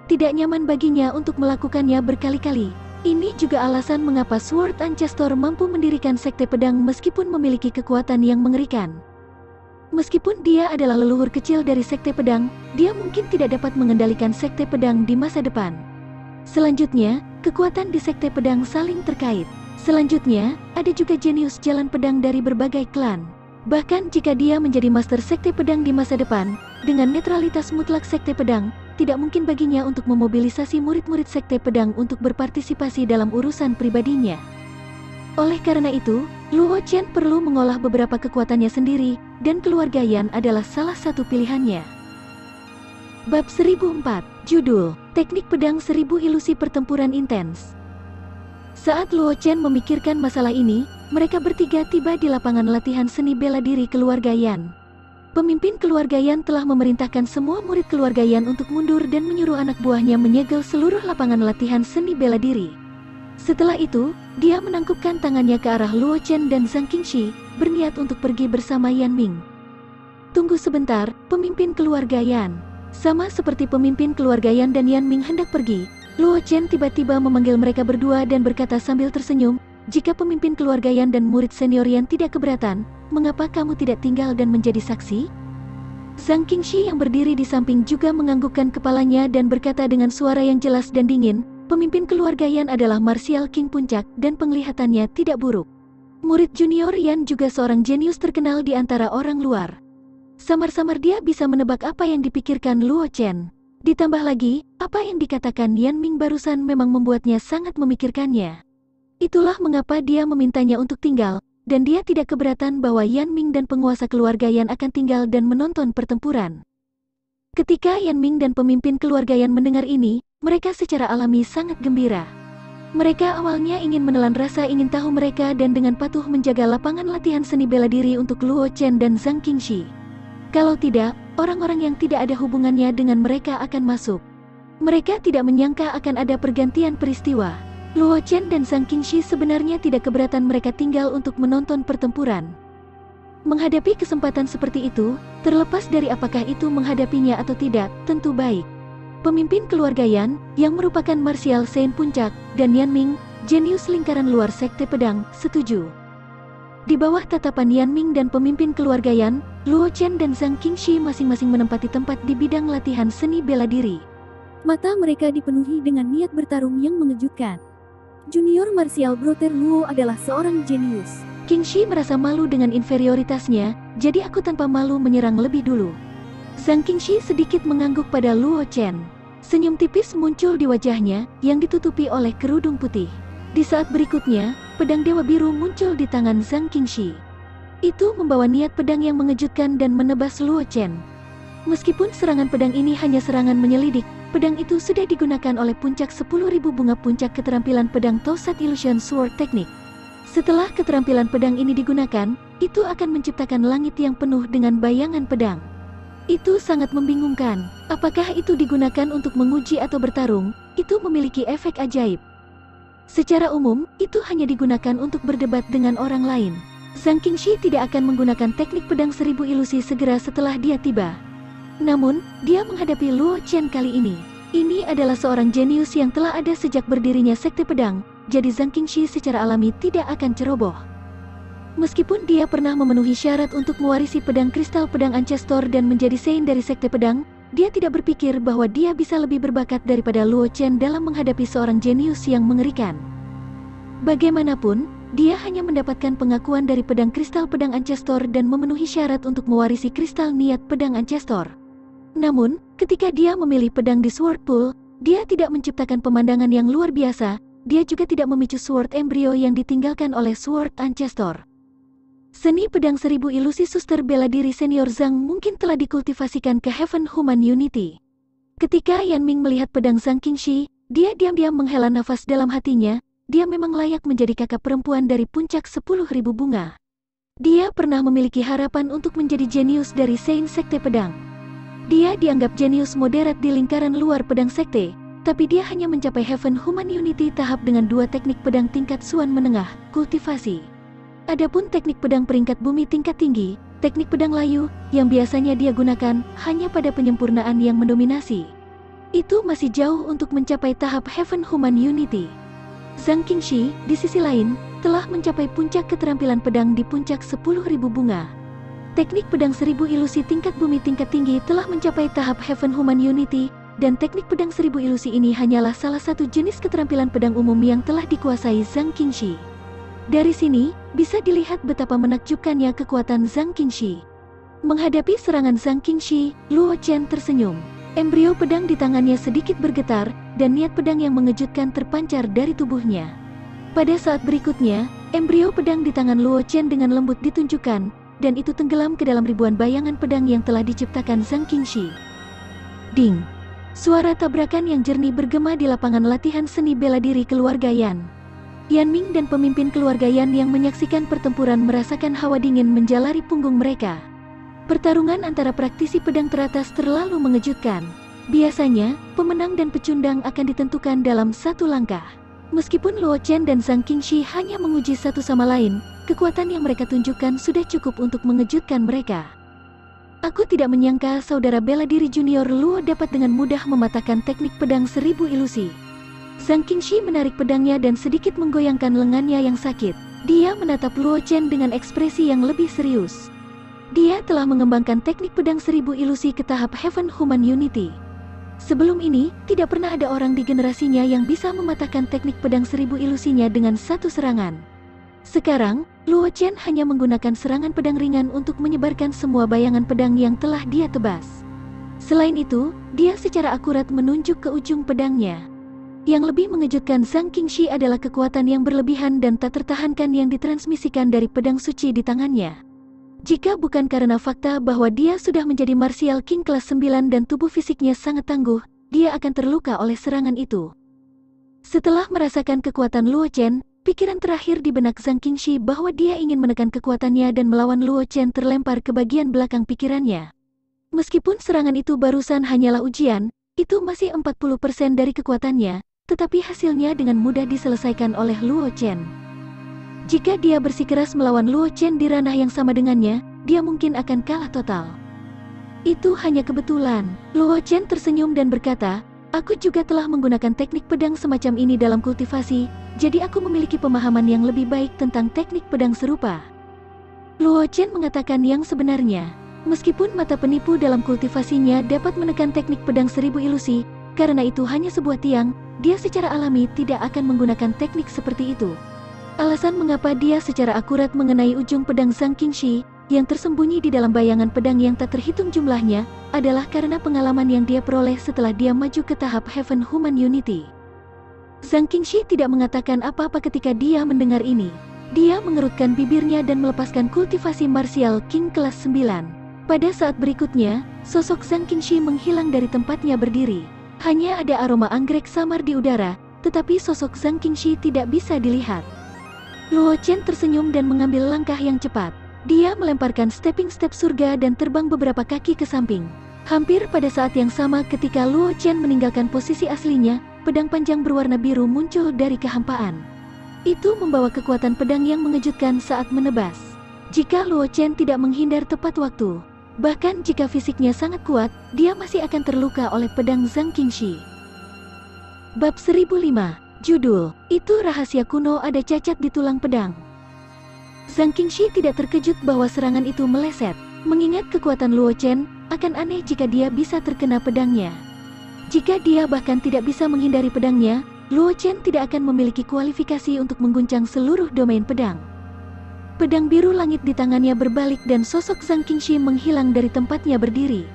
Tidak nyaman baginya untuk melakukannya berkali-kali. Ini juga alasan mengapa Sword Ancestor mampu mendirikan sekte pedang meskipun memiliki kekuatan yang mengerikan. Meskipun dia adalah leluhur kecil dari sekte pedang, dia mungkin tidak dapat mengendalikan sekte pedang di masa depan. Selanjutnya, kekuatan di sekte pedang saling terkait. Selanjutnya, ada juga jenius jalan pedang dari berbagai klan. Bahkan jika dia menjadi master sekte pedang di masa depan, dengan netralitas mutlak sekte pedang, tidak mungkin baginya untuk memobilisasi murid-murid sekte pedang untuk berpartisipasi dalam urusan pribadinya. Oleh karena itu, Luo Chen perlu mengolah beberapa kekuatannya sendiri, dan keluarga Yan adalah salah satu pilihannya. Bab 1004, Judul, Teknik Pedang 1000 Ilusi Pertempuran Intens. Saat Luo Chen memikirkan masalah ini, mereka bertiga tiba di lapangan latihan seni bela diri keluarga Yan. Pemimpin keluarga Yan telah memerintahkan semua murid keluarga Yan untuk mundur dan menyuruh anak buahnya menyegel seluruh lapangan latihan seni bela diri. Setelah itu, dia menangkupkan tangannya ke arah Luo Chen dan Zhang Qingxi, berniat untuk pergi bersama Yan Ming. Tunggu sebentar, pemimpin keluarga Yan. Sama seperti pemimpin keluarga Yan dan Yan Ming hendak pergi, Luo Chen tiba-tiba memanggil mereka berdua dan berkata sambil tersenyum, "Jika pemimpin keluarga Yan dan murid senior Yan tidak keberatan, mengapa kamu tidak tinggal dan menjadi saksi?" Zhang Qingxi yang berdiri di samping juga menganggukkan kepalanya dan berkata dengan suara yang jelas dan dingin, "Pemimpin keluarga Yan adalah Martial King Puncak dan penglihatannya tidak buruk. Murid junior Yan juga seorang jenius terkenal di antara orang luar. Samar-samar dia bisa menebak apa yang dipikirkan Luo Chen. Ditambah lagi, apa yang dikatakan Yan Ming barusan memang membuatnya sangat memikirkannya. Itulah mengapa dia memintanya untuk tinggal, dan dia tidak keberatan bahwa Yan Ming dan penguasa keluarga Yan akan tinggal dan menonton pertempuran." Ketika Yan Ming dan pemimpin keluarga Yan mendengar ini, mereka secara alami sangat gembira. Mereka awalnya ingin menelan rasa ingin tahu mereka dan dengan patuh menjaga lapangan latihan seni bela diri untuk Luo Chen dan Zhang Qingxi. Kalau tidak, orang-orang yang tidak ada hubungannya dengan mereka akan masuk. Mereka tidak menyangka akan ada pergantian peristiwa. Luo Chen dan Zhang Qingxi sebenarnya tidak keberatan mereka tinggal untuk menonton pertempuran. Menghadapi kesempatan seperti itu, terlepas dari apakah itu menghadapinya atau tidak, tentu baik. Pemimpin keluarga Yan, yang merupakan Martial Saint Puncak, dan Yan Ming, jenius lingkaran luar sekte pedang, setuju. Di bawah tatapan Yan Ming dan pemimpin keluarga Yan, Luo Chen dan Zhang Qingxi masing-masing menempati tempat di bidang latihan seni bela diri. Mata mereka dipenuhi dengan niat bertarung yang mengejutkan. Junior Martial Brother Luo adalah seorang jenius. Qingxi merasa malu dengan inferioritasnya, jadi aku tanpa malu menyerang lebih dulu. Zhang Qingxi sedikit mengangguk pada Luo Chen. Senyum tipis muncul di wajahnya, yang ditutupi oleh kerudung putih. Di saat berikutnya, pedang Dewa Biru muncul di tangan Zhang Qingxi. Itu membawa niat pedang yang mengejutkan dan menebas Luo Chen. Meskipun serangan pedang ini hanya serangan menyelidik, pedang itu sudah digunakan oleh puncak 10.000 bunga puncak keterampilan pedang Tosat Illusion Sword Technique. Setelah keterampilan pedang ini digunakan, itu akan menciptakan langit yang penuh dengan bayangan pedang. Itu sangat membingungkan. Apakah itu digunakan untuk menguji atau bertarung? Itu memiliki efek ajaib. Secara umum, itu hanya digunakan untuk berdebat dengan orang lain. Zhang Qingxi tidak akan menggunakan teknik pedang 1000 ilusi segera setelah dia tiba. Namun, dia menghadapi Luo Chen kali ini. Ini adalah seorang jenius yang telah ada sejak berdirinya sekte pedang, jadi Zhang Qingxi secara alami tidak akan ceroboh. Meskipun dia pernah memenuhi syarat untuk mewarisi pedang kristal pedang Ancestor dan menjadi Sein dari sekte pedang, dia tidak berpikir bahwa dia bisa lebih berbakat daripada Luo Chen dalam menghadapi seorang jenius yang mengerikan. Bagaimanapun, dia hanya mendapatkan pengakuan dari pedang kristal pedang Ancestor dan memenuhi syarat untuk mewarisi kristal niat pedang Ancestor. Namun, ketika dia memilih pedang di Sword Pool, dia tidak menciptakan pemandangan yang luar biasa, dia juga tidak memicu Sword Embryo yang ditinggalkan oleh Sword Ancestor. Seni pedang 1000 ilusi suster bela diri senior Zhang mungkin telah dikultivasikan ke Heaven Human Unity. Ketika Yan Ming melihat pedang Zhang Qingxi, dia diam-diam menghela nafas dalam hatinya, dia memang layak menjadi kakak perempuan dari puncak 10.000 bunga. Dia pernah memiliki harapan untuk menjadi jenius dari Sein Sekte Pedang. Dia dianggap jenius moderat di lingkaran luar pedang sekte, tapi dia hanya mencapai Heaven Human Unity tahap dengan 2 teknik pedang tingkat Suan menengah, kultivasi. Adapun teknik pedang peringkat bumi tingkat tinggi, teknik pedang layu, yang biasanya dia gunakan, hanya pada penyempurnaan yang mendominasi. Itu masih jauh untuk mencapai tahap Heaven Human Unity. Zhang Qingxi, di sisi lain, telah mencapai puncak keterampilan pedang di puncak 10.000 bunga. Teknik pedang 1000 ilusi tingkat bumi tingkat tinggi telah mencapai tahap Heaven Human Unity, dan teknik pedang 1000 ilusi ini hanyalah salah satu jenis keterampilan pedang umum yang telah dikuasai Zhang Qingxi. Dari sini, bisa dilihat betapa menakjubkannya kekuatan Zhang Qingxi. Menghadapi serangan Zhang Qingxi, Luo Chen tersenyum. Embrio pedang di tangannya sedikit bergetar, dan niat pedang yang mengejutkan terpancar dari tubuhnya. Pada saat berikutnya, embrio pedang di tangan Luo Chen dengan lembut ditunjukkan, dan itu tenggelam ke dalam ribuan bayangan pedang yang telah diciptakan Zhang Qingxi. Ding! Suara tabrakan yang jernih bergema di lapangan latihan seni bela diri keluarga Yan. Yan Ming dan pemimpin keluarga Yan yang menyaksikan pertempuran merasakan hawa dingin menjalari punggung mereka. Pertarungan antara praktisi pedang teratas terlalu mengejutkan. Biasanya, pemenang dan pecundang akan ditentukan dalam satu langkah. Meskipun Luo Chen dan Zhang Qingxi hanya menguji satu sama lain, kekuatan yang mereka tunjukkan sudah cukup untuk mengejutkan mereka. Aku tidak menyangka saudara bela diri junior Luo dapat dengan mudah mematahkan teknik pedang 1000 ilusi. Zhang Qingxi menarik pedangnya dan sedikit menggoyangkan lengannya yang sakit. Dia menatap Luo Chen dengan ekspresi yang lebih serius. Dia telah mengembangkan teknik pedang 1000 ilusi ke tahap Heaven Human Unity. Sebelum ini, tidak pernah ada orang di generasinya yang bisa mematahkan teknik pedang 1000 ilusinya dengan satu serangan. Sekarang, Luo Chen hanya menggunakan serangan pedang ringan untuk menyebarkan semua bayangan pedang yang telah dia tebas. Selain itu, dia secara akurat menunjuk ke ujung pedangnya. Yang lebih mengejutkan Zhang Qingxi adalah kekuatan yang berlebihan dan tak tertahankan yang ditransmisikan dari pedang suci di tangannya. Jika bukan karena fakta bahwa dia sudah menjadi Martial King kelas 9 dan tubuh fisiknya sangat tangguh, dia akan terluka oleh serangan itu. Setelah merasakan kekuatan Luo Chen, pikiran terakhir di benak Zhang Qingxi bahwa dia ingin menekan kekuatannya dan melawan Luo Chen terlempar ke bagian belakang pikirannya. Meskipun serangan itu barusan hanyalah ujian, itu masih 40% dari kekuatannya, tetapi hasilnya dengan mudah diselesaikan oleh Luo Chen. Jika dia bersikeras melawan Luo Chen di ranah yang sama dengannya, dia mungkin akan kalah total. Itu hanya kebetulan. Luo Chen tersenyum dan berkata, "Aku juga telah menggunakan teknik pedang semacam ini dalam kultivasi, jadi aku memiliki pemahaman yang lebih baik tentang teknik pedang serupa." Luo Chen mengatakan yang sebenarnya. Meskipun mata penipu dalam kultivasinya dapat menekan teknik pedang 1000 ilusi, karena itu hanya sebuah tiang, dia secara alami tidak akan menggunakan teknik seperti itu. Alasan mengapa dia secara akurat mengenai ujung pedang Zhang Qingxi, yang tersembunyi di dalam bayangan pedang yang tak terhitung jumlahnya, adalah karena pengalaman yang dia peroleh setelah dia maju ke tahap Heaven Human Unity. Zhang Qingxi tidak mengatakan apa-apa ketika dia mendengar ini. Dia mengerutkan bibirnya dan melepaskan kultivasi Martial King kelas 9. Pada saat berikutnya, sosok Zhang Qingxi menghilang dari tempatnya berdiri. Hanya ada aroma anggrek samar di udara, tetapi sosok Zhang Qingxi tidak bisa dilihat. Luo Chen tersenyum dan mengambil langkah yang cepat. Dia melemparkan stepping step surga dan terbang beberapa kaki ke samping. Hampir pada saat yang sama ketika Luo Chen meninggalkan posisi aslinya, pedang panjang berwarna biru muncul dari kehampaan. Itu membawa kekuatan pedang yang mengejutkan saat menebas. Jika Luo Chen tidak menghindar tepat waktu, bahkan jika fisiknya sangat kuat, dia masih akan terluka oleh pedang Zhang Qingxi. Bab 1005, Judul, Itu Rahasia Kuno Ada Cacat di Tulang Pedang. Zhang Qingxi tidak terkejut bahwa serangan itu meleset. Mengingat kekuatan Luo Chen, akan aneh jika dia bisa terkena pedangnya. Jika dia bahkan tidak bisa menghindari pedangnya, Luo Chen tidak akan memiliki kualifikasi untuk mengguncang seluruh domain pedang. Pedang biru langit di tangannya berbalik dan sosok Zhang Qingxi menghilang dari tempatnya berdiri.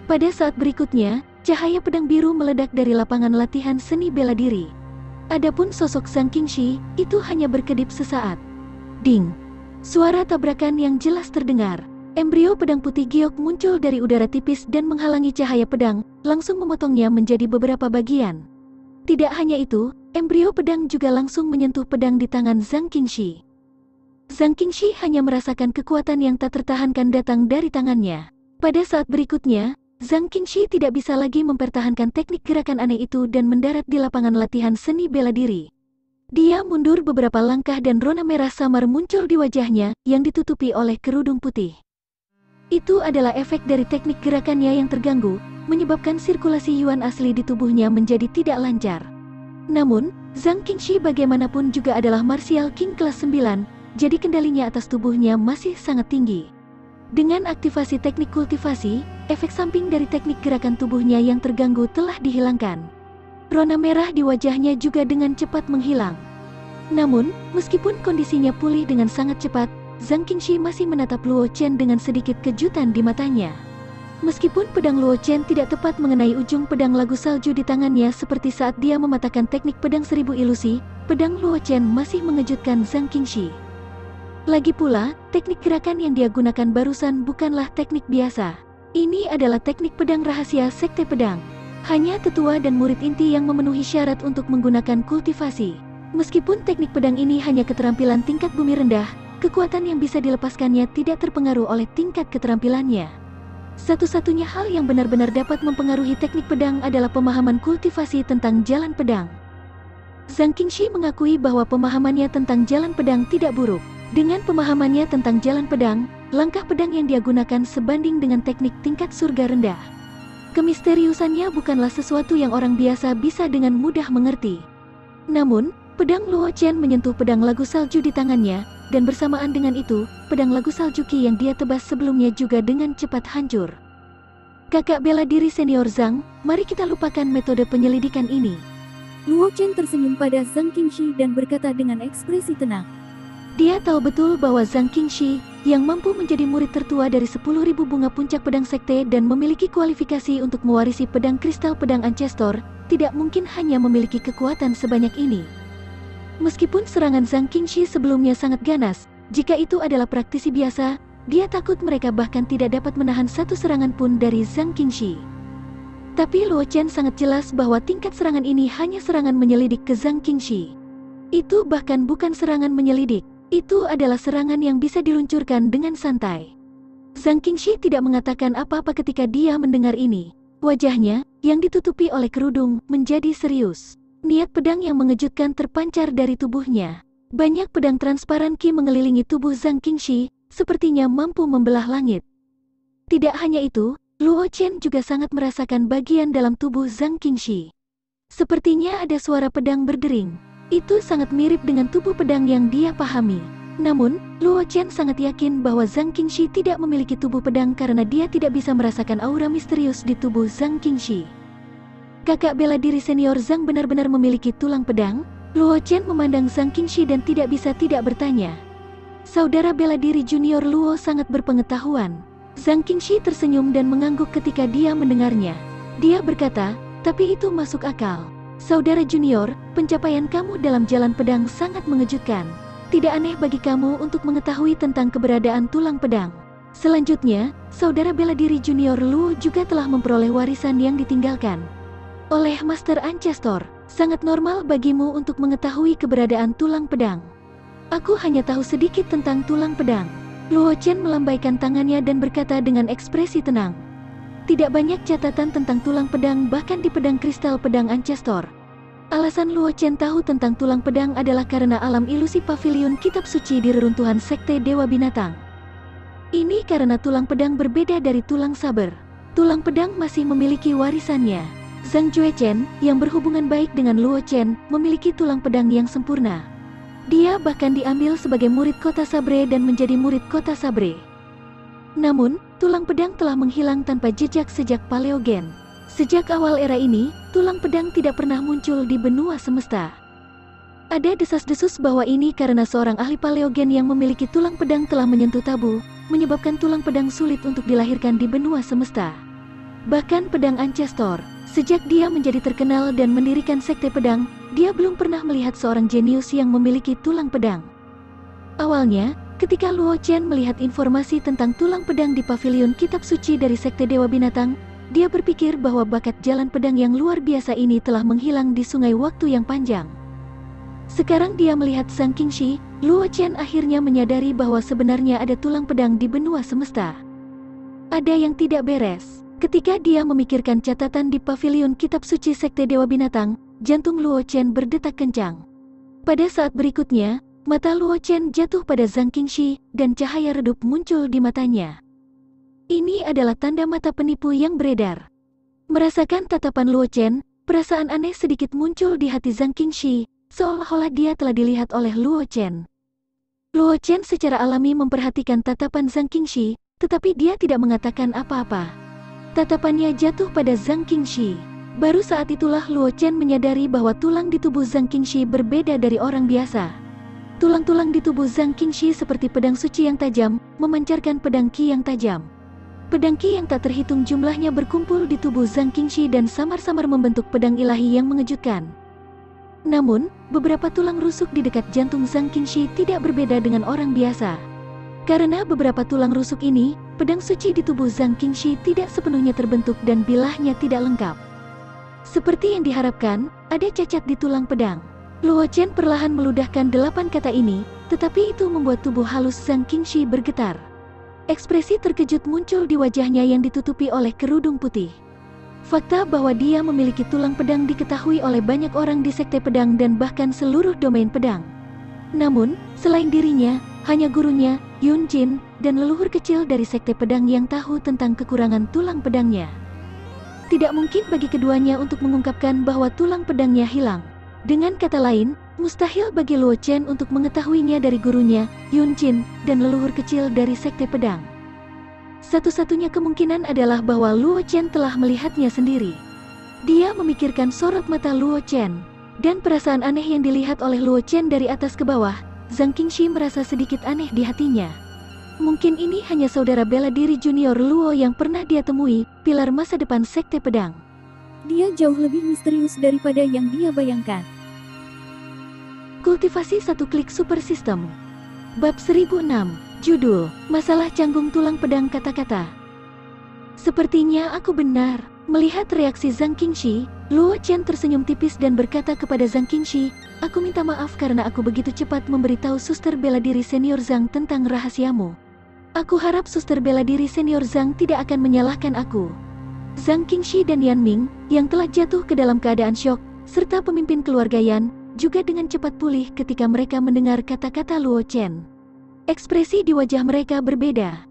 Pada saat berikutnya, cahaya pedang biru meledak dari lapangan latihan seni bela diri. Adapun sosok Zhang Qingxi, itu hanya berkedip sesaat. Ding! Suara tabrakan yang jelas terdengar. Embrio pedang putih giok muncul dari udara tipis dan menghalangi cahaya pedang, langsung memotongnya menjadi beberapa bagian. Tidak hanya itu, embrio pedang juga langsung menyentuh pedang di tangan Zhang Qingxi. Zhang Qingxi hanya merasakan kekuatan yang tak tertahankan datang dari tangannya. Pada saat berikutnya, Zhang Qingxi tidak bisa lagi mempertahankan teknik gerakan aneh itu dan mendarat di lapangan latihan seni bela diri. Dia mundur beberapa langkah dan rona merah samar muncul di wajahnya yang ditutupi oleh kerudung putih. Itu adalah efek dari teknik gerakannya yang terganggu, menyebabkan sirkulasi yuan asli di tubuhnya menjadi tidak lancar. Namun, Zhang Qingxi bagaimanapun juga adalah Martial King kelas 9, jadi kendalinya atas tubuhnya masih sangat tinggi. Dengan aktivasi teknik kultivasi, efek samping dari teknik gerakan tubuhnya yang terganggu telah dihilangkan. Rona merah di wajahnya juga dengan cepat menghilang. Namun, meskipun kondisinya pulih dengan sangat cepat, Zhang Qingxi masih menatap Luo Chen dengan sedikit kejutan di matanya. Meskipun pedang Luo Chen tidak tepat mengenai ujung pedang lagu salju di tangannya seperti saat dia mematahkan teknik pedang seribu ilusi, pedang Luo Chen masih mengejutkan Zhang Qingxi. Lagi pula, teknik gerakan yang dia gunakan barusan bukanlah teknik biasa. Ini adalah teknik pedang rahasia Sekte Pedang. Hanya tetua dan murid inti yang memenuhi syarat untuk menggunakan kultivasi. Meskipun teknik pedang ini hanya keterampilan tingkat bumi rendah, kekuatan yang bisa dilepaskannya tidak terpengaruh oleh tingkat keterampilannya. Satu-satunya hal yang benar-benar dapat mempengaruhi teknik pedang adalah pemahaman kultivasi tentang jalan pedang. Zhang Qingxi mengakui bahwa pemahamannya tentang jalan pedang tidak buruk. Dengan pemahamannya tentang jalan pedang, langkah pedang yang dia gunakan sebanding dengan teknik tingkat surga rendah. Kemisteriusannya bukanlah sesuatu yang orang biasa bisa dengan mudah mengerti. Namun, pedang Luo Chen menyentuh pedang lagu salju di tangannya, dan bersamaan dengan itu, pedang lagu salju Qi yang dia tebas sebelumnya juga dengan cepat hancur. Kakak bela diri senior Zhang, mari kita lupakan metode penyelidikan ini. Luo Chen tersenyum pada Zhang Qingxi dan berkata dengan ekspresi tenang. Dia tahu betul bahwa Zhang Qingxi, yang mampu menjadi murid tertua dari 10.000 bunga puncak pedang sekte dan memiliki kualifikasi untuk mewarisi pedang kristal pedang Ancestor, tidak mungkin hanya memiliki kekuatan sebanyak ini. Meskipun serangan Zhang Qingxi sebelumnya sangat ganas, jika itu adalah praktisi biasa, dia takut mereka bahkan tidak dapat menahan satu serangan pun dari Zhang Qingxi. Tapi Luo Chen sangat jelas bahwa tingkat serangan ini hanya serangan menyelidik ke Zhang Qingxi. Itu bahkan bukan serangan menyelidik. Itu adalah serangan yang bisa diluncurkan dengan santai. Zhang Qingxi tidak mengatakan apa-apa ketika dia mendengar ini. Wajahnya, yang ditutupi oleh kerudung, menjadi serius. Niat pedang yang mengejutkan terpancar dari tubuhnya. Banyak pedang transparan Qi mengelilingi tubuh Zhang Qingxi, sepertinya mampu membelah langit. Tidak hanya itu, Luo Chen juga sangat merasakan bagian dalam tubuh Zhang Qingxi. Sepertinya ada suara pedang berdering. Itu sangat mirip dengan tubuh pedang yang dia pahami. Namun, Luo Chen sangat yakin bahwa Zhang Qingxi tidak memiliki tubuh pedang karena dia tidak bisa merasakan aura misterius di tubuh Zhang Qingxi. Kakak bela diri senior Zhang benar-benar memiliki tulang pedang? Luo Chen memandang Zhang Qingxi dan tidak bisa tidak bertanya. Saudara bela diri junior Luo sangat berpengetahuan. Zhang Qingxi tersenyum dan mengangguk ketika dia mendengarnya. Dia berkata, tapi itu masuk akal. Saudara junior, pencapaian kamu dalam jalan pedang sangat mengejutkan. Tidak aneh bagi kamu untuk mengetahui tentang keberadaan tulang pedang. Selanjutnya, saudara bela diri junior Luo juga telah memperoleh warisan yang ditinggalkan oleh Master Ancestor. Sangat normal bagimu untuk mengetahui keberadaan tulang pedang. Aku hanya tahu sedikit tentang tulang pedang. Luo Chen melambaikan tangannya dan berkata dengan ekspresi tenang. Tidak banyak catatan tentang tulang pedang bahkan di pedang kristal pedang Ancestor. Alasan Luo Chen tahu tentang tulang pedang adalah karena alam ilusi pavilion kitab suci di reruntuhan sekte Dewa Binatang. Ini karena tulang pedang berbeda dari tulang saber. Tulang pedang masih memiliki warisannya. Zhang Juechen, yang berhubungan baik dengan Luo Chen, memiliki tulang pedang yang sempurna. Dia bahkan diambil sebagai murid Kota Sabre dan menjadi murid Kota Sabre. Namun, tulang pedang telah menghilang tanpa jejak sejak Paleogen. Sejak awal era ini, tulang pedang tidak pernah muncul di benua semesta. Ada desas-desus bahwa ini karena seorang ahli Paleogen yang memiliki tulang pedang telah menyentuh tabu, menyebabkan tulang pedang sulit untuk dilahirkan di benua semesta. Bahkan pedang Ancestor, sejak dia menjadi terkenal dan mendirikan sekte pedang, dia belum pernah melihat seorang jenius yang memiliki tulang pedang. Awalnya, ketika Luo Chen melihat informasi tentang tulang pedang di pavilion kitab suci dari sekte Dewa Binatang, dia berpikir bahwa bakat jalan pedang yang luar biasa ini telah menghilang di sungai waktu yang panjang. Sekarang dia melihat Zhang Qingxi, Luo Chen akhirnya menyadari bahwa sebenarnya ada tulang pedang di benua semesta. Ada yang tidak beres. Ketika dia memikirkan catatan di pavilion kitab suci sekte Dewa Binatang, jantung Luo Chen berdetak kencang. Pada saat berikutnya, mata Luo Chen jatuh pada Zhang Qingxi, dan cahaya redup muncul di matanya. Ini adalah tanda mata penipu yang beredar. Merasakan tatapan Luo Chen, perasaan aneh sedikit muncul di hati Zhang Qingxi, seolah-olah dia telah dilihat oleh Luo Chen. Luo Chen secara alami memperhatikan tatapan Zhang Qingxi, tetapi dia tidak mengatakan apa-apa. Tatapannya jatuh pada Zhang Qingxi. Baru saat itulah Luo Chen menyadari bahwa tulang di tubuh Zhang Qingxi berbeda dari orang biasa. Tulang-tulang di tubuh Zhang Qingxi seperti pedang suci yang tajam, memancarkan pedang Qi yang tajam. Pedang Qi yang tak terhitung jumlahnya berkumpul di tubuh Zhang Qingxi dan samar-samar membentuk pedang ilahi yang mengejutkan. Namun, beberapa tulang rusuk di dekat jantung Zhang Qingxi tidak berbeda dengan orang biasa. Karena beberapa tulang rusuk ini, pedang suci di tubuh Zhang Qingxi tidak sepenuhnya terbentuk dan bilahnya tidak lengkap. Seperti yang diharapkan, ada cacat di tulang pedang. Luo Chen perlahan meludahkan 8 kata ini, tetapi itu membuat tubuh halus Zhang Qingxi bergetar. Ekspresi terkejut muncul di wajahnya yang ditutupi oleh kerudung putih. Fakta bahwa dia memiliki tulang pedang diketahui oleh banyak orang di sekte pedang dan bahkan seluruh domain pedang. Namun, selain dirinya, hanya gurunya, Yun Jin, dan leluhur kecil dari sekte pedang yang tahu tentang kekurangan tulang pedangnya. Tidak mungkin bagi keduanya untuk mengungkapkan bahwa tulang pedangnya hilang. Dengan kata lain, mustahil bagi Luo Chen untuk mengetahuinya dari gurunya, Yun Jin, dan leluhur kecil dari sekte pedang. Satu-satunya kemungkinan adalah bahwa Luo Chen telah melihatnya sendiri. Dia memikirkan sorot mata Luo Chen, dan perasaan aneh yang dilihat oleh Luo Chen dari atas ke bawah. Zhang Qingxi merasa sedikit aneh di hatinya. Mungkin ini hanya saudara bela diri junior Luo yang pernah dia temui, pilar masa depan sekte pedang. Dia jauh lebih misterius daripada yang dia bayangkan. Kultivasi satu klik super system. Bab 1006, judul, Masalah Canggung Tulang Pedang Kata-kata. Sepertinya aku benar. Melihat reaksi Zhang Qingxi, Luo Chen tersenyum tipis dan berkata kepada Zhang Qingxi, "Aku minta maaf karena aku begitu cepat memberitahu suster bela diri senior Zhang tentang rahasiamu. Aku harap suster bela diri senior Zhang tidak akan menyalahkan aku." Zhang Qingxi dan Yan Ming, yang telah jatuh ke dalam keadaan syok, serta pemimpin keluarga Yan, juga dengan cepat pulih ketika mereka mendengar kata-kata Luo Chen. Ekspresi di wajah mereka berbeda.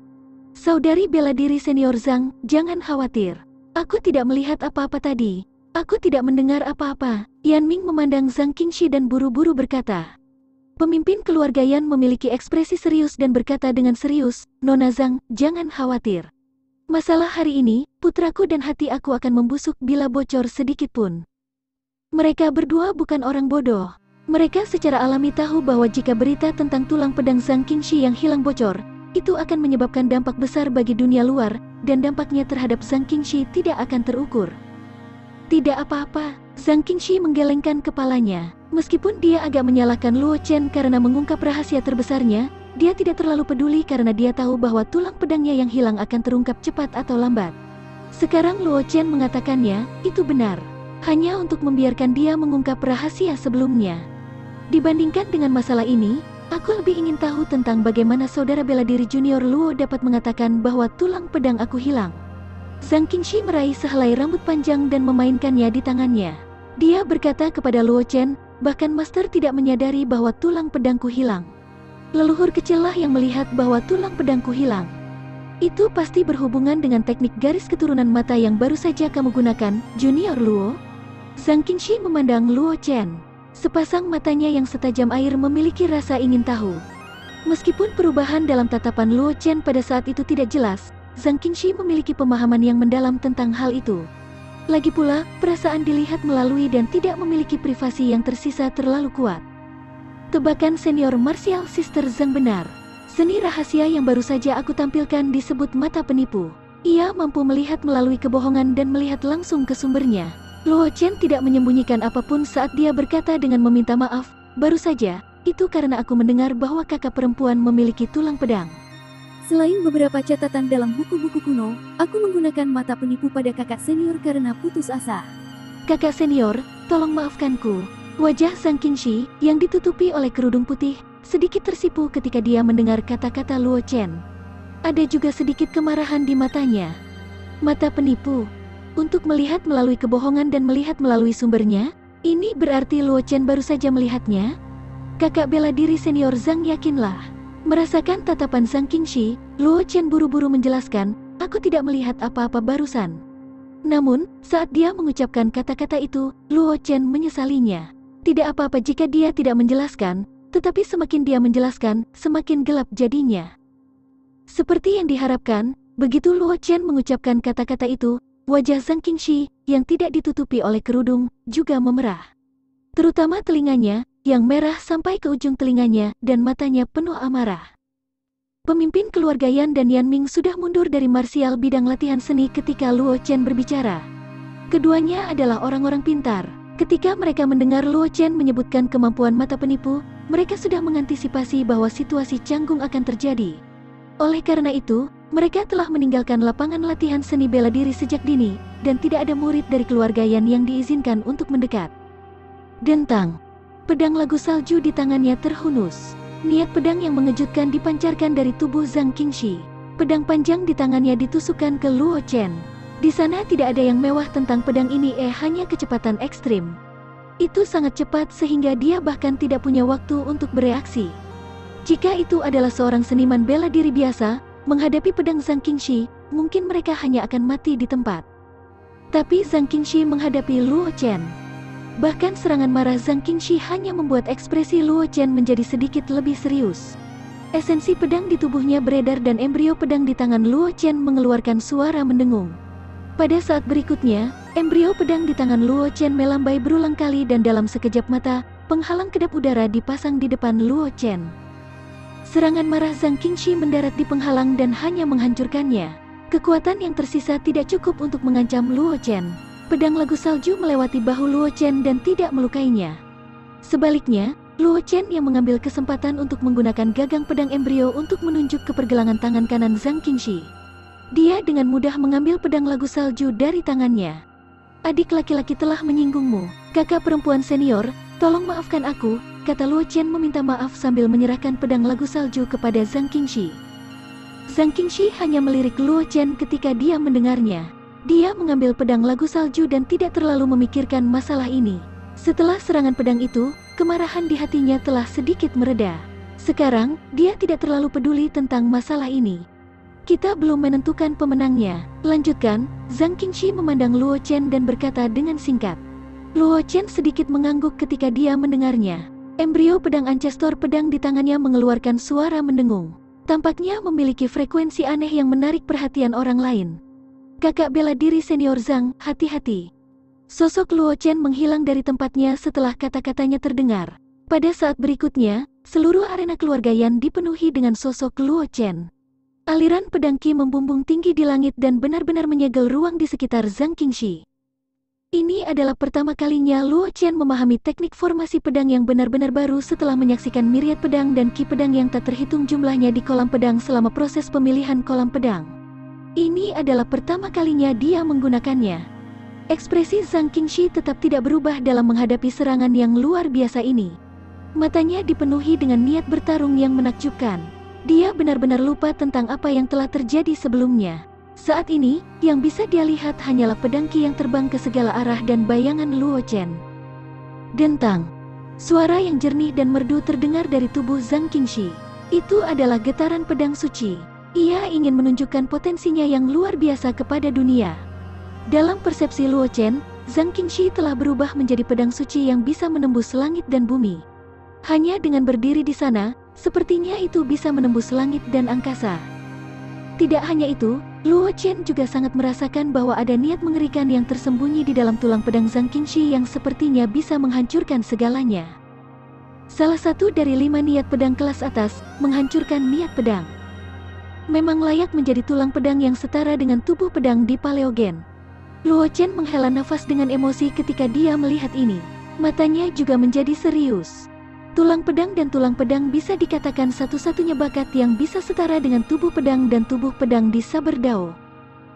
"Saudari bela diri senior Zhang, jangan khawatir. Aku tidak melihat apa-apa tadi. Aku tidak mendengar apa-apa." Yan Ming memandang Zhang Qingxi dan buru-buru berkata. Pemimpin keluarga Yan memiliki ekspresi serius dan berkata dengan serius, "Nona Zhang, jangan khawatir. Masalah hari ini, putraku dan hati aku akan membusuk bila bocor sedikit pun." Mereka berdua bukan orang bodoh. Mereka secara alami tahu bahwa jika berita tentang tulang pedang Zhang Qingxi yang hilang bocor, itu akan menyebabkan dampak besar bagi dunia luar, dan dampaknya terhadap Zhang Qingxi tidak akan terukur. "Tidak apa-apa," Zhang Qingxi menggelengkan kepalanya. Meskipun dia agak menyalahkan Luo Chen karena mengungkap rahasia terbesarnya, dia tidak terlalu peduli karena dia tahu bahwa tulang pedangnya yang hilang akan terungkap cepat atau lambat. Sekarang Luo Chen mengatakannya, itu benar. Hanya untuk membiarkan dia mengungkap rahasia sebelumnya. Dibandingkan dengan masalah ini, aku lebih ingin tahu tentang bagaimana saudara bela diri junior Luo dapat mengatakan bahwa tulang pedang aku hilang. Zhang Qingxi meraih sehelai rambut panjang dan memainkannya di tangannya. Dia berkata kepada Luo Chen, "Bahkan Master tidak menyadari bahwa tulang pedangku hilang. Leluhur kecillah yang melihat bahwa tulang pedangku hilang. Itu pasti berhubungan dengan teknik garis keturunan mata yang baru saja kamu gunakan, junior Luo." Zhang Qingxi memandang Luo Chen. Sepasang matanya yang setajam air memiliki rasa ingin tahu. Meskipun perubahan dalam tatapan Luo Chen pada saat itu tidak jelas, Zhang Qingxi memiliki pemahaman yang mendalam tentang hal itu. Lagi pula, perasaan dilihat melalui dan tidak memiliki privasi yang tersisa terlalu kuat. Tebakan senior martial sister Zhang benar. Seni rahasia yang baru saja aku tampilkan disebut mata penipu. Ia mampu melihat melalui kebohongan dan melihat langsung ke sumbernya. Luo Chen tidak menyembunyikan apapun saat dia berkata dengan meminta maaf, "Baru saja, itu karena aku mendengar bahwa kakak perempuan memiliki tulang pedang. Selain beberapa catatan dalam buku-buku kuno, aku menggunakan mata penipu pada kakak senior karena putus asa." "Kakak senior, tolong maafkanku." Wajah Zhang Qingxi, yang ditutupi oleh kerudung putih, sedikit tersipu ketika dia mendengar kata-kata Luo Chen. Ada juga sedikit kemarahan di matanya. Mata penipu. Untuk melihat melalui kebohongan dan melihat melalui sumbernya, ini berarti Luo Chen baru saja melihatnya? Kakak bela diri senior Zhang yakinlah. Merasakan tatapan Zhang Qingxi, Luo Chen buru-buru menjelaskan, "Aku tidak melihat apa-apa barusan." Namun, saat dia mengucapkan kata-kata itu, Luo Chen menyesalinya. Tidak apa-apa jika dia tidak menjelaskan, tetapi semakin dia menjelaskan, semakin gelap jadinya. Seperti yang diharapkan, begitu Luo Chen mengucapkan kata-kata itu, wajah Zhang Qingxi, yang tidak ditutupi oleh kerudung, juga memerah. Terutama telinganya, yang merah sampai ke ujung telinganya, dan matanya penuh amarah. Pemimpin keluarga Yan dan Yan Ming sudah mundur dari marsial bidang latihan seni ketika Luo Chen berbicara. Keduanya adalah orang-orang pintar. Ketika mereka mendengar Luo Chen menyebutkan kemampuan mata penipu, mereka sudah mengantisipasi bahwa situasi canggung akan terjadi. Oleh karena itu, mereka telah meninggalkan lapangan latihan seni bela diri sejak dini, dan tidak ada murid dari keluarga Yan yang diizinkan untuk mendekat. Dentang. Pedang lagu salju di tangannya terhunus. Niat pedang yang mengejutkan dipancarkan dari tubuh Zhang Qingxi. Pedang panjang di tangannya ditusukkan ke Luo Chen. Di sana tidak ada yang mewah tentang pedang ini, hanya kecepatan ekstrim. Itu sangat cepat sehingga dia bahkan tidak punya waktu untuk bereaksi. Jika itu adalah seorang seniman bela diri biasa, menghadapi pedang Zhang Qingxi, mungkin mereka hanya akan mati di tempat. Tapi Zhang Qingxi menghadapi Luo Chen. Bahkan serangan marah Zhang Qingxi hanya membuat ekspresi Luo Chen menjadi sedikit lebih serius. Esensi pedang di tubuhnya beredar dan embrio pedang di tangan Luo Chen mengeluarkan suara mendengung. Pada saat berikutnya, embrio pedang di tangan Luo Chen melambai berulang kali dan dalam sekejap mata, penghalang kedap udara dipasang di depan Luo Chen. Serangan marah Zhang Qingxi mendarat di penghalang dan hanya menghancurkannya. Kekuatan yang tersisa tidak cukup untuk mengancam Luo Chen. Pedang lagu salju melewati bahu Luo Chen dan tidak melukainya. Sebaliknya, Luo Chen yang mengambil kesempatan untuk menggunakan gagang pedang embrio untuk menunjuk ke pergelangan tangan kanan Zhang Qingxi. Dia dengan mudah mengambil pedang lagu salju dari tangannya. Adik laki-laki telah menyinggungmu, kakak perempuan senior, tolong maafkan aku, kata Luo Chen meminta maaf sambil menyerahkan pedang lagu salju kepada Zhang Qingxi. Zhang Qingxi hanya melirik Luo Chen ketika dia mendengarnya. Dia mengambil pedang lagu salju dan tidak terlalu memikirkan masalah ini. Setelah serangan pedang itu, kemarahan di hatinya telah sedikit mereda. Sekarang, dia tidak terlalu peduli tentang masalah ini. Kita belum menentukan pemenangnya. Lanjutkan, Zhang Qingxi memandang Luo Chen dan berkata dengan singkat. Luo Chen sedikit mengangguk ketika dia mendengarnya. Embrio pedang ancestor pedang di tangannya mengeluarkan suara mendengung. Tampaknya memiliki frekuensi aneh yang menarik perhatian orang lain. Kakak bela diri senior Zhang, hati-hati. Sosok Luo Chen menghilang dari tempatnya setelah kata-katanya terdengar. Pada saat berikutnya, seluruh arena keluarga Yan dipenuhi dengan sosok Luo Chen. Aliran pedang Qi membumbung tinggi di langit dan benar-benar menyegel ruang di sekitar Zhang Qingxi. Ini adalah pertama kalinya Luo Chen memahami teknik formasi pedang yang benar-benar baru setelah menyaksikan myriad pedang dan Qi pedang yang tak terhitung jumlahnya di kolam pedang selama proses pemilihan kolam pedang. Ini adalah pertama kalinya dia menggunakannya. Ekspresi Zhang Qingxi tetap tidak berubah dalam menghadapi serangan yang luar biasa ini. Matanya dipenuhi dengan niat bertarung yang menakjubkan. Dia benar-benar lupa tentang apa yang telah terjadi sebelumnya. Saat ini, yang bisa dia lihat hanyalah pedang Qi yang terbang ke segala arah dan bayangan Luo Chen. Dentang. Suara yang jernih dan merdu terdengar dari tubuh Zhang Qingxi. Itu adalah getaran pedang suci. Ia ingin menunjukkan potensinya yang luar biasa kepada dunia. Dalam persepsi Luo Chen, Zhang Qingxi telah berubah menjadi pedang suci yang bisa menembus langit dan bumi. Hanya dengan berdiri di sana, sepertinya itu bisa menembus langit dan angkasa. Tidak hanya itu, Luo Chen juga sangat merasakan bahwa ada niat mengerikan yang tersembunyi di dalam tulang pedang Zhang Qingxi yang sepertinya bisa menghancurkan segalanya. Salah satu dari 5 niat pedang kelas atas, menghancurkan niat pedang. Memang layak menjadi tulang pedang yang setara dengan tubuh pedang di Paleogen. Luo Chen menghela nafas dengan emosi ketika dia melihat ini. Matanya juga menjadi serius. Tulang pedang dan tulang pedang bisa dikatakan satu-satunya bakat yang bisa setara dengan tubuh pedang dan tubuh pedang di Saber Dao.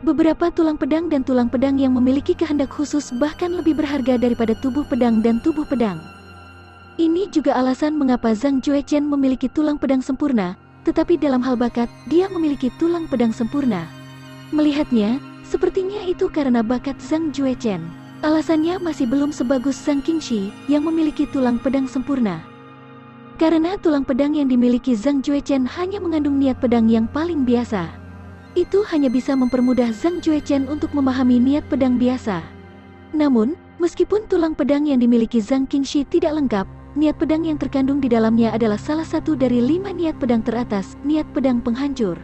Beberapa tulang pedang dan tulang pedang yang memiliki kehendak khusus bahkan lebih berharga daripada tubuh pedang dan tubuh pedang. Ini juga alasan mengapa Zhang Juechen memiliki tulang pedang sempurna, tetapi dalam hal bakat, dia memiliki tulang pedang sempurna. Melihatnya, sepertinya itu karena bakat Zhang Juechen. Alasannya masih belum sebagus Zhang Qingxi yang memiliki tulang pedang sempurna. Karena tulang pedang yang dimiliki Zhang Juechen hanya mengandung niat pedang yang paling biasa. Itu hanya bisa mempermudah Zhang Juechen untuk memahami niat pedang biasa. Namun, meskipun tulang pedang yang dimiliki Zhang Qingxi tidak lengkap, niat pedang yang terkandung di dalamnya adalah salah satu dari 5 niat pedang teratas, niat pedang penghancur.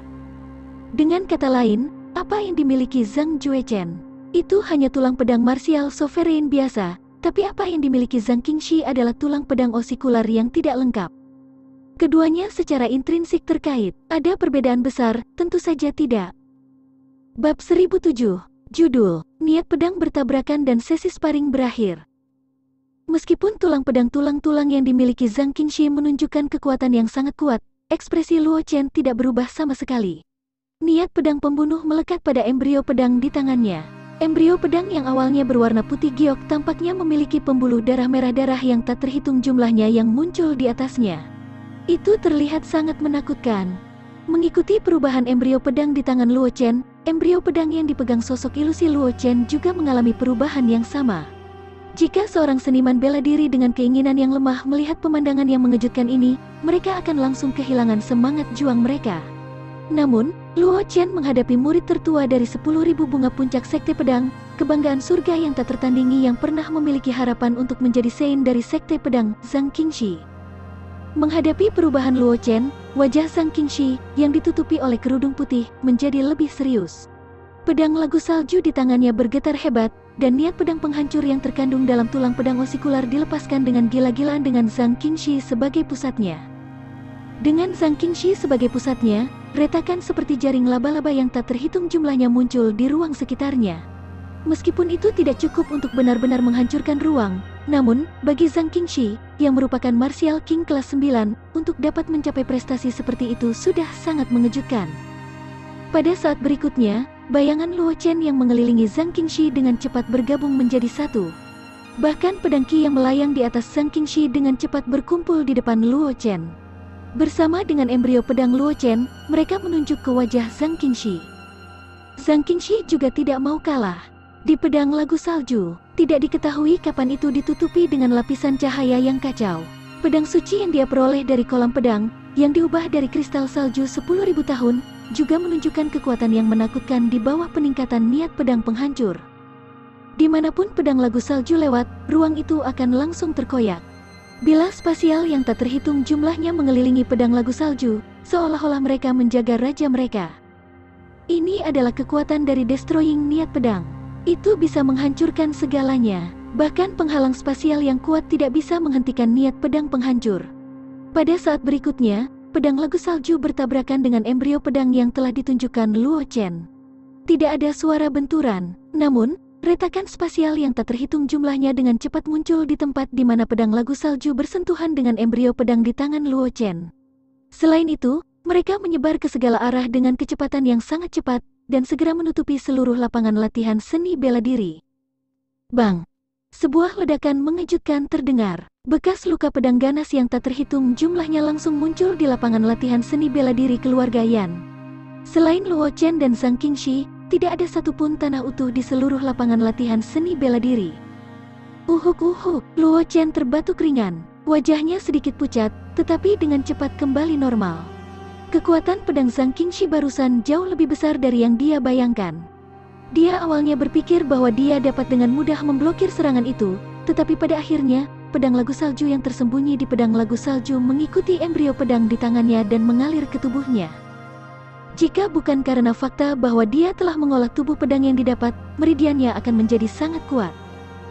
Dengan kata lain, apa yang dimiliki Zhang Juechen? Itu hanya tulang pedang martial sovereign biasa, tapi apa yang dimiliki Zhang Qingxi adalah tulang pedang osikular yang tidak lengkap. Keduanya secara intrinsik terkait. Ada perbedaan besar? Tentu saja tidak. Bab 1007. Judul, Niat Pedang Bertabrakan dan Sesi Sparring Berakhir. Meskipun tulang-tulang yang dimiliki Zhang Qingxi menunjukkan kekuatan yang sangat kuat, ekspresi Luo Chen tidak berubah sama sekali. Niat pedang pembunuh melekat pada embrio pedang di tangannya. Embrio pedang yang awalnya berwarna putih giok tampaknya memiliki pembuluh darah merah darah yang tak terhitung jumlahnya yang muncul di atasnya. Itu terlihat sangat menakutkan. Mengikuti perubahan embrio pedang di tangan Luo Chen, embrio pedang yang dipegang sosok ilusi Luo Chen juga mengalami perubahan yang sama. Jika seorang seniman bela diri dengan keinginan yang lemah melihat pemandangan yang mengejutkan ini, mereka akan langsung kehilangan semangat juang mereka. Namun, Luo Chen menghadapi murid tertua dari 10.000 bunga puncak sekte pedang, kebanggaan surga yang tak tertandingi yang pernah memiliki harapan untuk menjadi Sein dari sekte pedang, Zhang Qingxi. Menghadapi perubahan Luo Chen, wajah Zhang Qingxi yang ditutupi oleh kerudung putih menjadi lebih serius. Pedang lagu salju di tangannya bergetar hebat, dan niat pedang penghancur yang terkandung dalam tulang pedang osikular dilepaskan dengan gila-gilaan dengan Zhang Qingxi sebagai pusatnya. Dengan Zhang Qingxi sebagai pusatnya, retakan seperti jaring laba-laba yang tak terhitung jumlahnya muncul di ruang sekitarnya. Meskipun itu tidak cukup untuk benar-benar menghancurkan ruang, namun, bagi Zhang Qingxi, yang merupakan Martial King kelas 9, untuk dapat mencapai prestasi seperti itu sudah sangat mengejutkan. Pada saat berikutnya, bayangan Luo Chen yang mengelilingi Zhang Qingxi dengan cepat bergabung menjadi satu. Bahkan pedang Qi yang melayang di atas Zhang Qingxi dengan cepat berkumpul di depan Luo Chen. Bersama dengan embrio pedang Luo Chen, mereka menunjuk ke wajah Zhang Qingxi. Zhang Qingxi juga tidak mau kalah. Di pedang lagu salju, tidak diketahui kapan itu ditutupi dengan lapisan cahaya yang kacau. Pedang suci yang dia peroleh dari kolam pedang, yang diubah dari kristal salju 10.000 tahun, juga menunjukkan kekuatan yang menakutkan di bawah peningkatan niat pedang penghancur. Dimanapun pedang lagu salju lewat, ruang itu akan langsung terkoyak. Bila spasial yang tak terhitung jumlahnya mengelilingi pedang lagu salju, seolah-olah mereka menjaga raja mereka. Ini adalah kekuatan dari destroying niat pedang. Itu bisa menghancurkan segalanya. Bahkan penghalang spasial yang kuat tidak bisa menghentikan niat pedang penghancur. Pada saat berikutnya, pedang lagu salju bertabrakan dengan embrio pedang yang telah ditunjukkan Luo Chen. Tidak ada suara benturan, namun, retakan spasial yang tak terhitung jumlahnya dengan cepat muncul di tempat di mana pedang lagu salju bersentuhan dengan embrio pedang di tangan Luo Chen. Selain itu, mereka menyebar ke segala arah dengan kecepatan yang sangat cepat, dan segera menutupi seluruh lapangan latihan seni bela diri. Bang! Sebuah ledakan mengejutkan terdengar. Bekas luka pedang ganas yang tak terhitung jumlahnya langsung muncul di lapangan latihan seni bela diri keluarga Yan. Selain Luo Chen dan Zhang Qingxi, tidak ada satupun tanah utuh di seluruh lapangan latihan seni bela diri. Uhuk, Luo Chen terbatuk ringan. Wajahnya sedikit pucat, tetapi dengan cepat kembali normal. Kekuatan pedang Zhang Qingxi barusan jauh lebih besar dari yang dia bayangkan. Dia awalnya berpikir bahwa dia dapat dengan mudah memblokir serangan itu, tetapi pada akhirnya, pedang lagu salju yang tersembunyi di pedang lagu salju mengikuti embrio pedang di tangannya dan mengalir ke tubuhnya. Jika bukan karena fakta bahwa dia telah mengolah tubuh pedang yang didapat, meridiannya akan menjadi sangat kuat.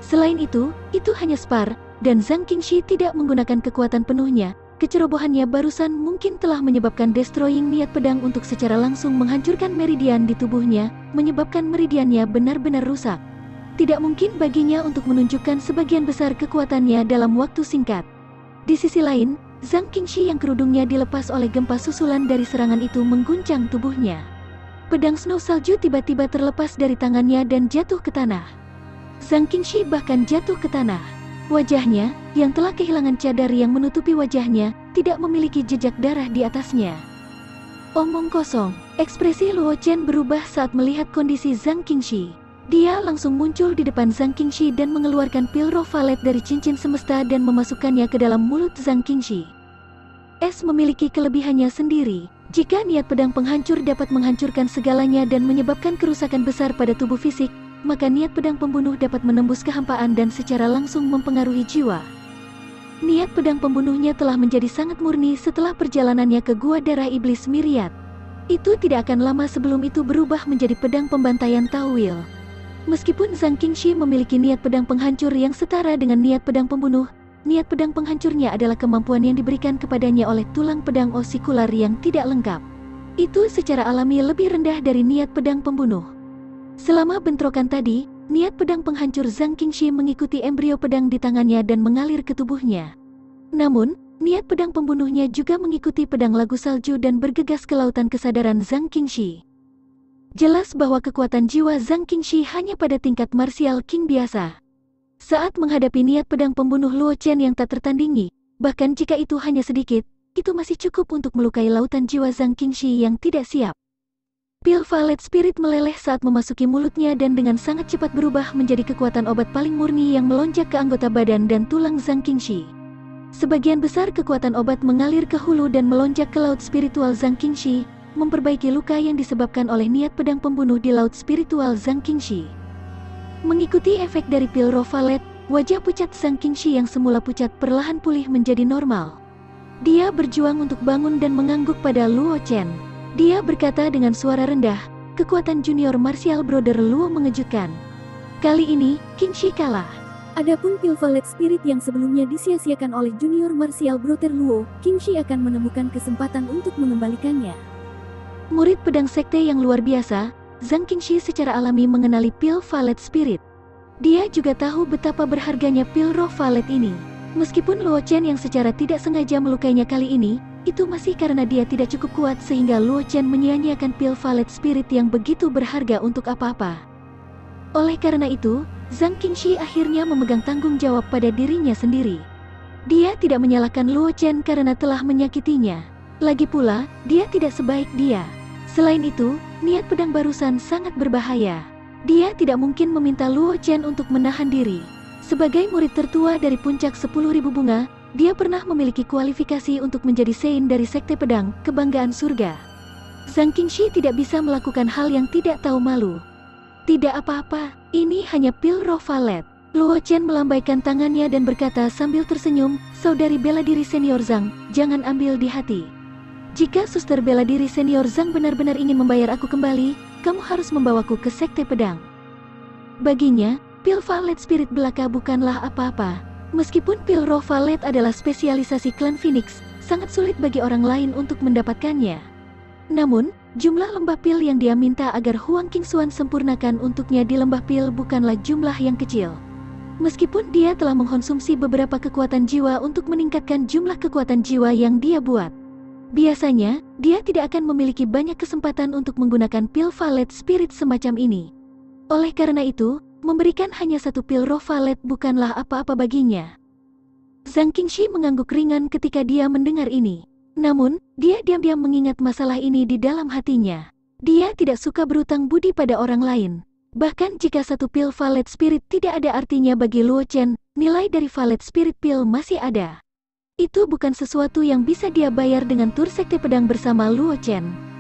Selain itu hanya spar, dan Zhang Qingxi tidak menggunakan kekuatan penuhnya. Kecerobohannya barusan mungkin telah menyebabkan destroying niat pedang untuk secara langsung menghancurkan meridian di tubuhnya, menyebabkan meridiannya benar-benar rusak. Tidak mungkin baginya untuk menunjukkan sebagian besar kekuatannya dalam waktu singkat. Di sisi lain, Zhang Qingxi yang kerudungnya dilepas oleh gempa susulan dari serangan itu mengguncang tubuhnya. Pedang snow salju tiba-tiba terlepas dari tangannya dan jatuh ke tanah. Zhang Qingxi bahkan jatuh ke tanah. Wajahnya, yang telah kehilangan cadar yang menutupi wajahnya, tidak memiliki jejak darah di atasnya. Omong kosong, ekspresi Luo Chen berubah saat melihat kondisi Zhang Qingxi. Dia langsung muncul di depan Zhang Qingxi dan mengeluarkan pil roh valet dari cincin semesta dan memasukkannya ke dalam mulut Zhang Qingxi. Es memiliki kelebihannya sendiri. Jika niat pedang penghancur dapat menghancurkan segalanya dan menyebabkan kerusakan besar pada tubuh fisik, maka niat pedang pembunuh dapat menembus kehampaan dan secara langsung mempengaruhi jiwa. Niat pedang pembunuhnya telah menjadi sangat murni setelah perjalanannya ke Gua Darah Iblis Myriad. Itu tidak akan lama sebelum itu berubah menjadi pedang pembantaian Tao Will. Meskipun Zhang Qingxi memiliki niat pedang penghancur yang setara dengan niat pedang pembunuh, niat pedang penghancurnya adalah kemampuan yang diberikan kepadanya oleh tulang pedang osikular yang tidak lengkap. Itu secara alami lebih rendah dari niat pedang pembunuh. Selama bentrokan tadi, niat pedang penghancur Zhang Qingxi mengikuti embrio pedang di tangannya dan mengalir ke tubuhnya. Namun, niat pedang pembunuhnya juga mengikuti pedang lagu salju dan bergegas ke lautan kesadaran Zhang Qingxi. Jelas bahwa kekuatan jiwa Zhang Qingxi hanya pada tingkat martial king biasa. Saat menghadapi niat pedang pembunuh Luo Chen yang tak tertandingi, bahkan jika itu hanya sedikit, itu masih cukup untuk melukai lautan jiwa Zhang Qingxi yang tidak siap. Pil Violet Spirit meleleh saat memasuki mulutnya dan dengan sangat cepat berubah menjadi kekuatan obat paling murni yang melonjak ke anggota badan dan tulang Zhang Qingxi. Sebagian besar kekuatan obat mengalir ke hulu dan melonjak ke laut spiritual Zhang Qingxi, memperbaiki luka yang disebabkan oleh niat pedang pembunuh di laut spiritual Zhang Qingxi. Mengikuti efek dari pil roh violet, wajah pucat Zhang Qingxi yang semula pucat perlahan pulih menjadi normal. Dia berjuang untuk bangun dan mengangguk pada Luo Chen. Dia berkata dengan suara rendah, kekuatan junior martial brother Luo mengejutkan. Kali ini, Qingxi kalah. Adapun pil Violet Spirit yang sebelumnya disia-siakan oleh junior martial brother Luo, Qingxi akan menemukan kesempatan untuk mengembalikannya. Murid pedang sekte yang luar biasa, Zhang Qingxi secara alami mengenali pil Violet Spirit. Dia juga tahu betapa berharganya pil roh violet ini. Meskipun Luo Chen yang secara tidak sengaja melukainya kali ini, itu masih karena dia tidak cukup kuat sehingga Luo Chen menyia-nyiakan pil Violet Spirit yang begitu berharga untuk apa-apa. Oleh karena itu, Zhang Qingxi akhirnya memegang tanggung jawab pada dirinya sendiri. Dia tidak menyalahkan Luo Chen karena telah menyakitinya. Lagi pula, dia tidak sebaik dia. Selain itu, niat pedang barusan sangat berbahaya. Dia tidak mungkin meminta Luo Chen untuk menahan diri. Sebagai murid tertua dari puncak 10.000 bunga, dia pernah memiliki kualifikasi untuk menjadi Sein dari Sekte Pedang, kebanggaan surga. Zhang Qingxi tidak bisa melakukan hal yang tidak tahu malu. Tidak apa-apa, ini hanya pil roh violet. Luo Chen melambaikan tangannya dan berkata sambil tersenyum, saudari bela diri senior Zhang, jangan ambil di hati. Jika suster bela diri senior Zhang benar-benar ingin membayar aku kembali, kamu harus membawaku ke Sekte Pedang. Baginya, pil Violet Spirit belaka bukanlah apa-apa. Meskipun pil roh violet adalah spesialisasi klan Phoenix, sangat sulit bagi orang lain untuk mendapatkannya. Namun, jumlah lembah pil yang dia minta agar Huang Qingxuan sempurnakan untuknya di lembah pil bukanlah jumlah yang kecil. Meskipun dia telah mengkonsumsi beberapa kekuatan jiwa untuk meningkatkan jumlah kekuatan jiwa yang dia buat. Biasanya, dia tidak akan memiliki banyak kesempatan untuk menggunakan pil Violet Spirit semacam ini. Oleh karena itu, memberikan hanya satu pil roh violet bukanlah apa-apa baginya. Zhang Qingxi mengangguk ringan ketika dia mendengar ini. Namun, dia diam-diam mengingat masalah ini di dalam hatinya. Dia tidak suka berutang budi pada orang lain. Bahkan jika satu pil Violet Spirit tidak ada artinya bagi Luo Chen, nilai dari Violet Spirit pil masih ada. Itu bukan sesuatu yang bisa dia bayar dengan tur Sekte Pedang bersama Luo Chen.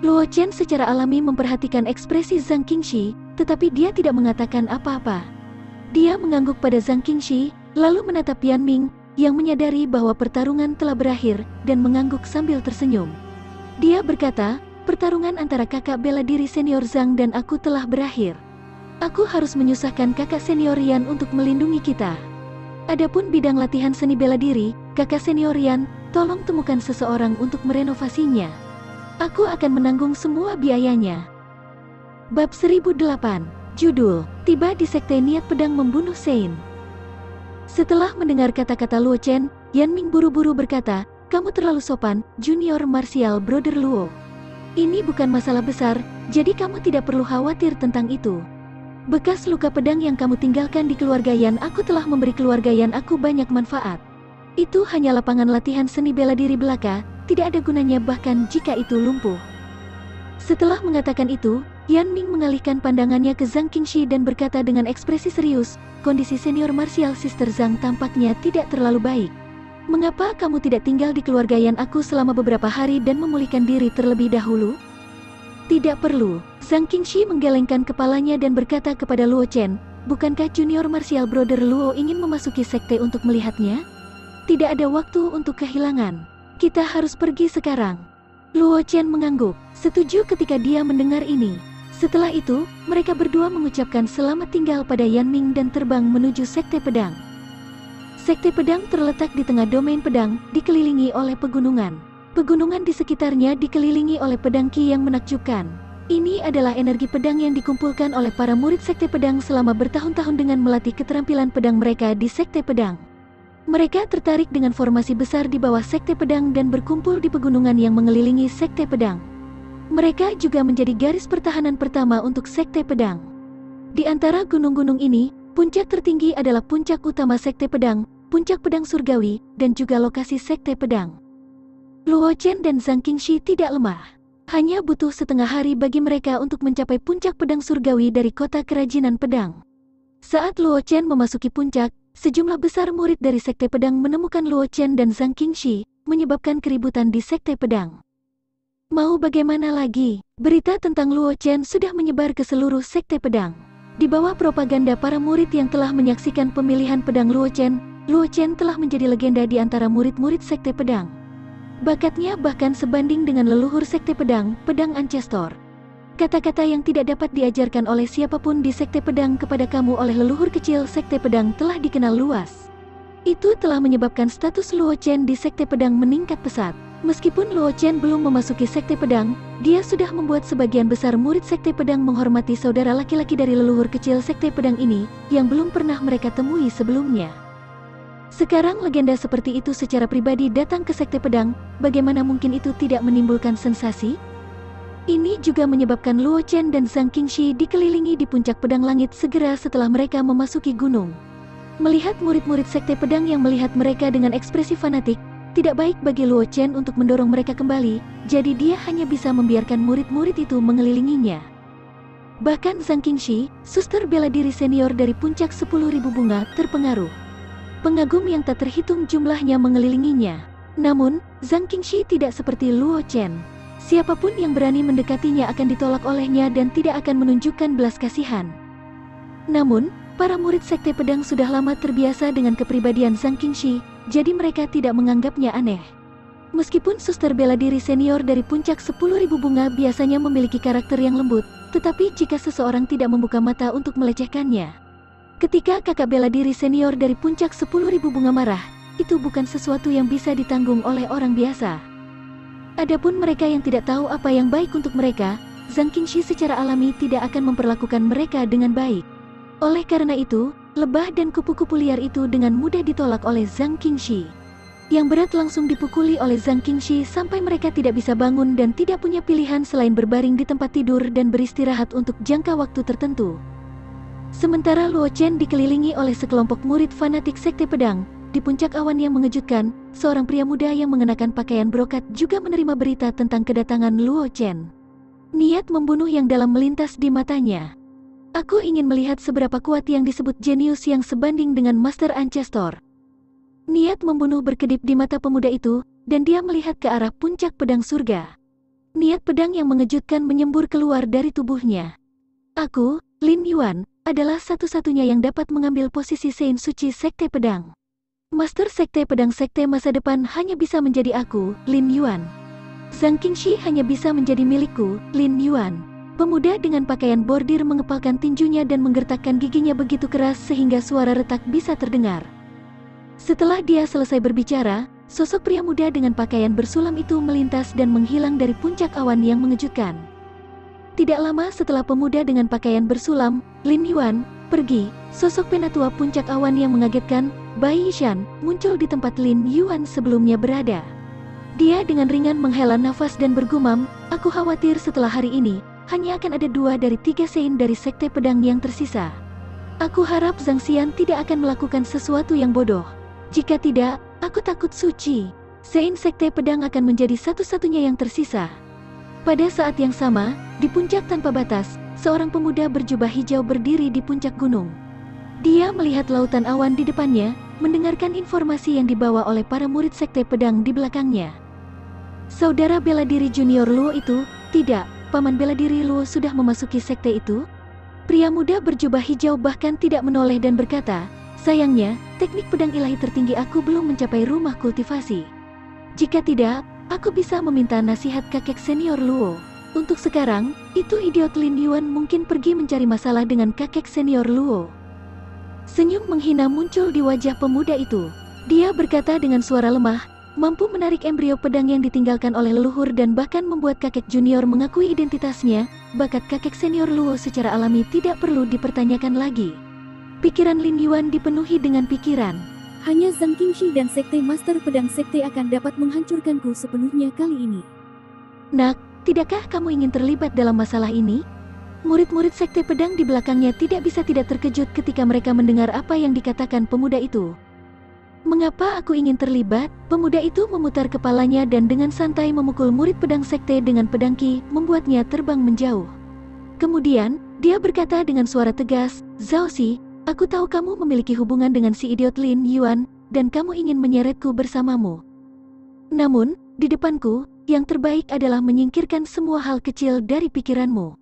Luo Chen secara alami memperhatikan ekspresi Zhang Qingxi, tetapi dia tidak mengatakan apa-apa. Dia mengangguk pada Zhang Qingxi, lalu menatap Yan Ming, yang menyadari bahwa pertarungan telah berakhir, dan mengangguk sambil tersenyum. Dia berkata, pertarungan antara kakak bela diri senior Zhang dan aku telah berakhir. Aku harus menyusahkan kakak senior Yan untuk melindungi kita. Adapun bidang latihan seni bela diri, kakak senior Yan, tolong temukan seseorang untuk merenovasinya. Aku akan menanggung semua biayanya. Bab 1008, Judul, Tiba di Sekte Niat Pedang Membunuh Sein. Setelah mendengar kata-kata Luo Chen, Yan Ming buru-buru berkata, kamu terlalu sopan, junior martial brother Luo. Ini bukan masalah besar, jadi kamu tidak perlu khawatir tentang itu. Bekas luka pedang yang kamu tinggalkan di keluarga Yan, aku telah memberi keluarga Yan aku banyak manfaat. Itu hanya lapangan latihan seni bela diri belaka, tidak ada gunanya bahkan jika itu lumpuh. Setelah mengatakan itu, Yan Ming mengalihkan pandangannya ke Zhang Qingxi dan berkata dengan ekspresi serius, kondisi senior martial sister Zhang tampaknya tidak terlalu baik. Mengapa kamu tidak tinggal di keluarga Yan aku selama beberapa hari dan memulihkan diri terlebih dahulu? Tidak perlu. Zhang Qingxi menggelengkan kepalanya dan berkata kepada Luo Chen, bukankah junior martial brother Luo ingin memasuki sekte untuk melihatnya? Tidak ada waktu untuk kehilangan. Kita harus pergi sekarang. Luo Chen mengangguk, setuju ketika dia mendengar ini. Setelah itu, mereka berdua mengucapkan selamat tinggal pada Yan Ming dan terbang menuju Sekte Pedang. Sekte pedang terletak di tengah domain pedang, dikelilingi oleh pegunungan. Pegunungan di sekitarnya dikelilingi oleh pedang ki yang menakjubkan. Ini adalah energi pedang yang dikumpulkan oleh para murid sekte pedang selama bertahun-tahun dengan melatih keterampilan pedang mereka di sekte pedang. Mereka tertarik dengan formasi besar di bawah sekte pedang dan berkumpul di pegunungan yang mengelilingi sekte pedang. Mereka juga menjadi garis pertahanan pertama untuk sekte pedang. Di antara gunung-gunung ini, puncak tertinggi adalah puncak utama sekte pedang, puncak pedang surgawi, dan juga lokasi sekte pedang. Luo Chen dan Zhang Qingxi tidak lemah. Hanya butuh setengah hari bagi mereka untuk mencapai puncak pedang surgawi dari kota kerajinan pedang. Saat Luo Chen memasuki puncak, sejumlah besar murid dari sekte pedang menemukan Luo Chen dan Zhang Qingxi, menyebabkan keributan di sekte pedang. Mau bagaimana lagi? Berita tentang Luo Chen sudah menyebar ke seluruh sekte pedang. Di bawah propaganda para murid yang telah menyaksikan pemilihan pedang Luo Chen telah menjadi legenda di antara murid-murid sekte pedang. Bakatnya bahkan sebanding dengan leluhur sekte pedang, pedang Ancestor. Kata-kata yang tidak dapat diajarkan oleh siapapun di sekte pedang kepada kamu oleh leluhur kecil sekte pedang telah dikenal luas. Itu telah menyebabkan status Luo Chen di sekte pedang meningkat pesat. Meskipun Luo Chen belum memasuki sekte pedang, dia sudah membuat sebagian besar murid sekte pedang menghormati saudara laki-laki dari leluhur kecil sekte pedang ini, yang belum pernah mereka temui sebelumnya. Sekarang legenda seperti itu secara pribadi datang ke sekte pedang, bagaimana mungkin itu tidak menimbulkan sensasi? Ini juga menyebabkan Luo Chen dan Zhang Qingxi dikelilingi di puncak pedang langit segera setelah mereka memasuki gunung. Melihat murid-murid sekte pedang yang melihat mereka dengan ekspresi fanatik, tidak baik bagi Luo Chen untuk mendorong mereka kembali, jadi dia hanya bisa membiarkan murid-murid itu mengelilinginya. Bahkan Zhang Qingxi, suster bela diri senior dari puncak 10.000 bunga, terpengaruh. Pengagum yang tak terhitung jumlahnya mengelilinginya. Namun, Zhang Qingxi tidak seperti Luo Chen. Siapapun yang berani mendekatinya akan ditolak olehnya dan tidak akan menunjukkan belas kasihan. Namun, para murid sekte pedang sudah lama terbiasa dengan kepribadian Zhang Qingxi, jadi mereka tidak menganggapnya aneh. Meskipun suster bela diri senior dari puncak 10.000 bunga biasanya memiliki karakter yang lembut, tetapi jika seseorang tidak membuka mata untuk melecehkannya. Ketika kakak bela diri senior dari puncak 10.000 bunga marah, itu bukan sesuatu yang bisa ditanggung oleh orang biasa. Adapun mereka yang tidak tahu apa yang baik untuk mereka, Zhang Qingxi secara alami tidak akan memperlakukan mereka dengan baik. Oleh karena itu, lebah dan kupu-kupu liar itu dengan mudah ditolak oleh Zhang Qingxi. Yang berat langsung dipukuli oleh Zhang Qingxi sampai mereka tidak bisa bangun dan tidak punya pilihan selain berbaring di tempat tidur dan beristirahat untuk jangka waktu tertentu. Sementara Luo Chen dikelilingi oleh sekelompok murid fanatik sekte pedang, di puncak awan yang mengejutkan, seorang pria muda yang mengenakan pakaian brokat juga menerima berita tentang kedatangan Luo Chen. Niat membunuh yang dalam melintas di matanya. Aku ingin melihat seberapa kuat yang disebut jenius yang sebanding dengan Master Ancestor. Niat membunuh berkedip di mata pemuda itu, dan dia melihat ke arah puncak pedang surga. Niat pedang yang mengejutkan menyembur keluar dari tubuhnya. Aku, Lin Yuan, adalah satu-satunya yang dapat mengambil posisi Sein Suci Sekte Pedang. Master Sekte Pedang Sekte masa depan hanya bisa menjadi aku, Lin Yuan. Zhang Qingxi hanya bisa menjadi milikku, Lin Yuan. Pemuda dengan pakaian bordir mengepalkan tinjunya dan menggertakkan giginya begitu keras sehingga suara retak bisa terdengar. Setelah dia selesai berbicara, sosok pria muda dengan pakaian bersulam itu melintas dan menghilang dari puncak awan yang mengejutkan. Tidak lama setelah pemuda dengan pakaian bersulam, Lin Yuan, pergi, sosok penatua puncak awan yang mengagetkan, Bai Yishan, muncul di tempat Lin Yuan sebelumnya berada. Dia dengan ringan menghela nafas dan bergumam, aku khawatir setelah hari ini, hanya akan ada 2 dari 3 Sein dari Sekte Pedang yang tersisa. Aku harap Zhang Xian tidak akan melakukan sesuatu yang bodoh. Jika tidak, aku takut suci. Sein Sekte Pedang akan menjadi satu-satunya yang tersisa. Pada saat yang sama, di puncak tanpa batas, seorang pemuda berjubah hijau berdiri di puncak gunung. Dia melihat lautan awan di depannya, mendengarkan informasi yang dibawa oleh para murid Sekte Pedang di belakangnya. Saudara bela diri junior Luo itu, tidak. Paman bela diri Luo sudah memasuki sekte itu? Pria muda berjubah hijau bahkan tidak menoleh dan berkata, sayangnya, teknik pedang ilahi tertinggi aku belum mencapai rumah kultivasi. Jika tidak, aku bisa meminta nasihat kakek senior Luo. Untuk sekarang, itu idiot Lin Yuan mungkin pergi mencari masalah dengan kakek senior Luo. Senyum menghina muncul di wajah pemuda itu. Dia berkata dengan suara lemah, mampu menarik embrio pedang yang ditinggalkan oleh leluhur dan bahkan membuat kakek junior mengakui identitasnya. Bakat kakek senior Luo secara alami tidak perlu dipertanyakan lagi. Pikiran Lin Yuan dipenuhi dengan pikiran. Hanya Zhang Qingshi dan Sekte Master Pedang Sekte akan dapat menghancurkanku sepenuhnya kali ini. Nak, tidakkah kamu ingin terlibat dalam masalah ini? Murid-murid Sekte Pedang di belakangnya tidak bisa tidak terkejut ketika mereka mendengar apa yang dikatakan pemuda itu. Mengapa aku ingin terlibat? Pemuda itu memutar kepalanya dan dengan santai memukul murid pedang sekte dengan pedang ki, membuatnya terbang menjauh. Kemudian, dia berkata dengan suara tegas, Zhao Xi, aku tahu kamu memiliki hubungan dengan si idiot Lin Yuan, dan kamu ingin menyeretku bersamamu. Namun, di depanku, yang terbaik adalah menyingkirkan semua hal kecil dari pikiranmu.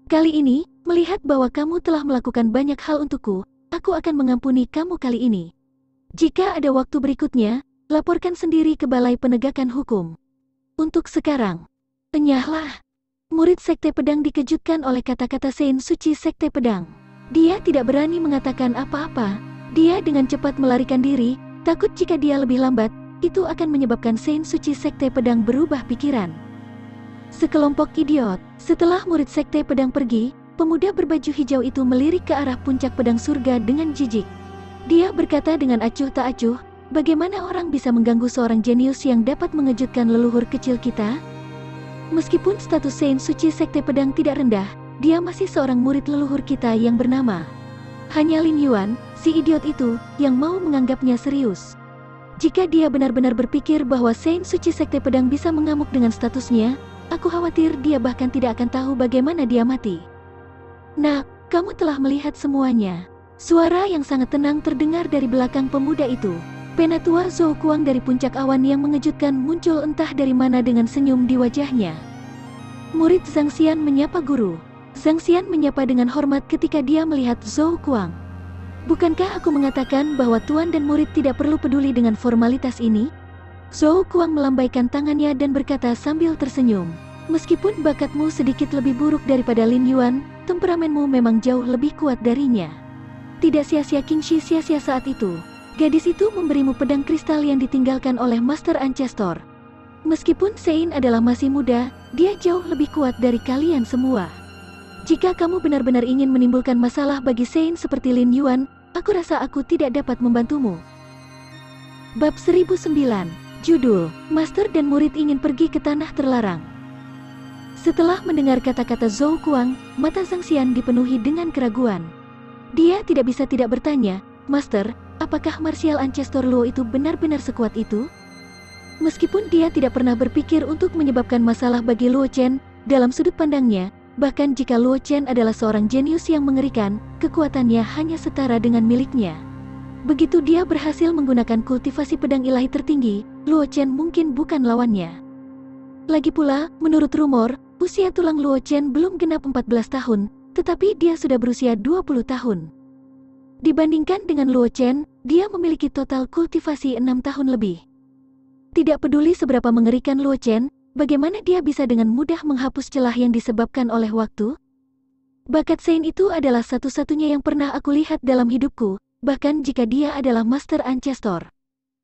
Kali ini, melihat bahwa kamu telah melakukan banyak hal untukku, aku akan mengampuni kamu kali ini. Jika ada waktu berikutnya, laporkan sendiri ke Balai Penegakan Hukum. Untuk sekarang, enyahlah. Murid Sekte Pedang dikejutkan oleh kata-kata Sein Suci Sekte Pedang. Dia tidak berani mengatakan apa-apa. Dia dengan cepat melarikan diri, takut jika dia lebih lambat, itu akan menyebabkan Sein Suci Sekte Pedang berubah pikiran. Sekelompok idiot. Setelah murid Sekte Pedang pergi, pemuda berbaju hijau itu melirik ke arah puncak pedang surga dengan jijik. Dia berkata dengan acuh tak acuh, bagaimana orang bisa mengganggu seorang jenius yang dapat mengejutkan leluhur kecil kita? Meskipun status Sein Suci Sekte Pedang tidak rendah, dia masih seorang murid leluhur kita yang bernama. Hanya Lin Yuan, si idiot itu, yang mau menganggapnya serius. Jika dia benar-benar berpikir bahwa Sein Suci Sekte Pedang bisa mengamuk dengan statusnya, aku khawatir dia bahkan tidak akan tahu bagaimana dia mati. Nah, kamu telah melihat semuanya. Suara yang sangat tenang terdengar dari belakang pemuda itu. Penatua Zhou Kuang dari puncak awan yang mengejutkan muncul entah dari mana dengan senyum di wajahnya. Murid Zhang Xian menyapa guru. Zhang Xian menyapa dengan hormat ketika dia melihat Zhou Kuang. Bukankah aku mengatakan bahwa tuan dan murid tidak perlu peduli dengan formalitas ini? Zhou Kuang melambaikan tangannya dan berkata sambil tersenyum. Meskipun bakatmu sedikit lebih buruk daripada Lin Yuan, temperamenmu memang jauh lebih kuat darinya. Tidak sia-sia Qingshi sia-sia saat itu. Gadis itu memberimu pedang kristal yang ditinggalkan oleh Master Ancestor. Meskipun Sein adalah masih muda, dia jauh lebih kuat dari kalian semua. Jika kamu benar-benar ingin menimbulkan masalah bagi Sein seperti Lin Yuan, aku rasa aku tidak dapat membantumu. Bab 1009, Judul, Master dan Murid ingin pergi ke tanah terlarang. Setelah mendengar kata-kata Zhou Kuang, mata Zhang Xian dipenuhi dengan keraguan. Dia tidak bisa tidak bertanya, Master, apakah Martial Ancestor Luo itu benar-benar sekuat itu? Meskipun dia tidak pernah berpikir untuk menyebabkan masalah bagi Luo Chen, dalam sudut pandangnya, bahkan jika Luo Chen adalah seorang jenius yang mengerikan, kekuatannya hanya setara dengan miliknya. Begitu dia berhasil menggunakan kultivasi pedang ilahi tertinggi, Luo Chen mungkin bukan lawannya. Lagi pula, menurut rumor, usia tulang Luo Chen belum genap 14 tahun, tetapi dia sudah berusia 20 tahun. Dibandingkan dengan Luo Chen, dia memiliki total kultivasi 6 tahun lebih. Tidak peduli seberapa mengerikan Luo Chen, bagaimana dia bisa dengan mudah menghapus celah yang disebabkan oleh waktu? Bakat Sein itu adalah satu-satunya yang pernah aku lihat dalam hidupku, bahkan jika dia adalah Master Ancestor.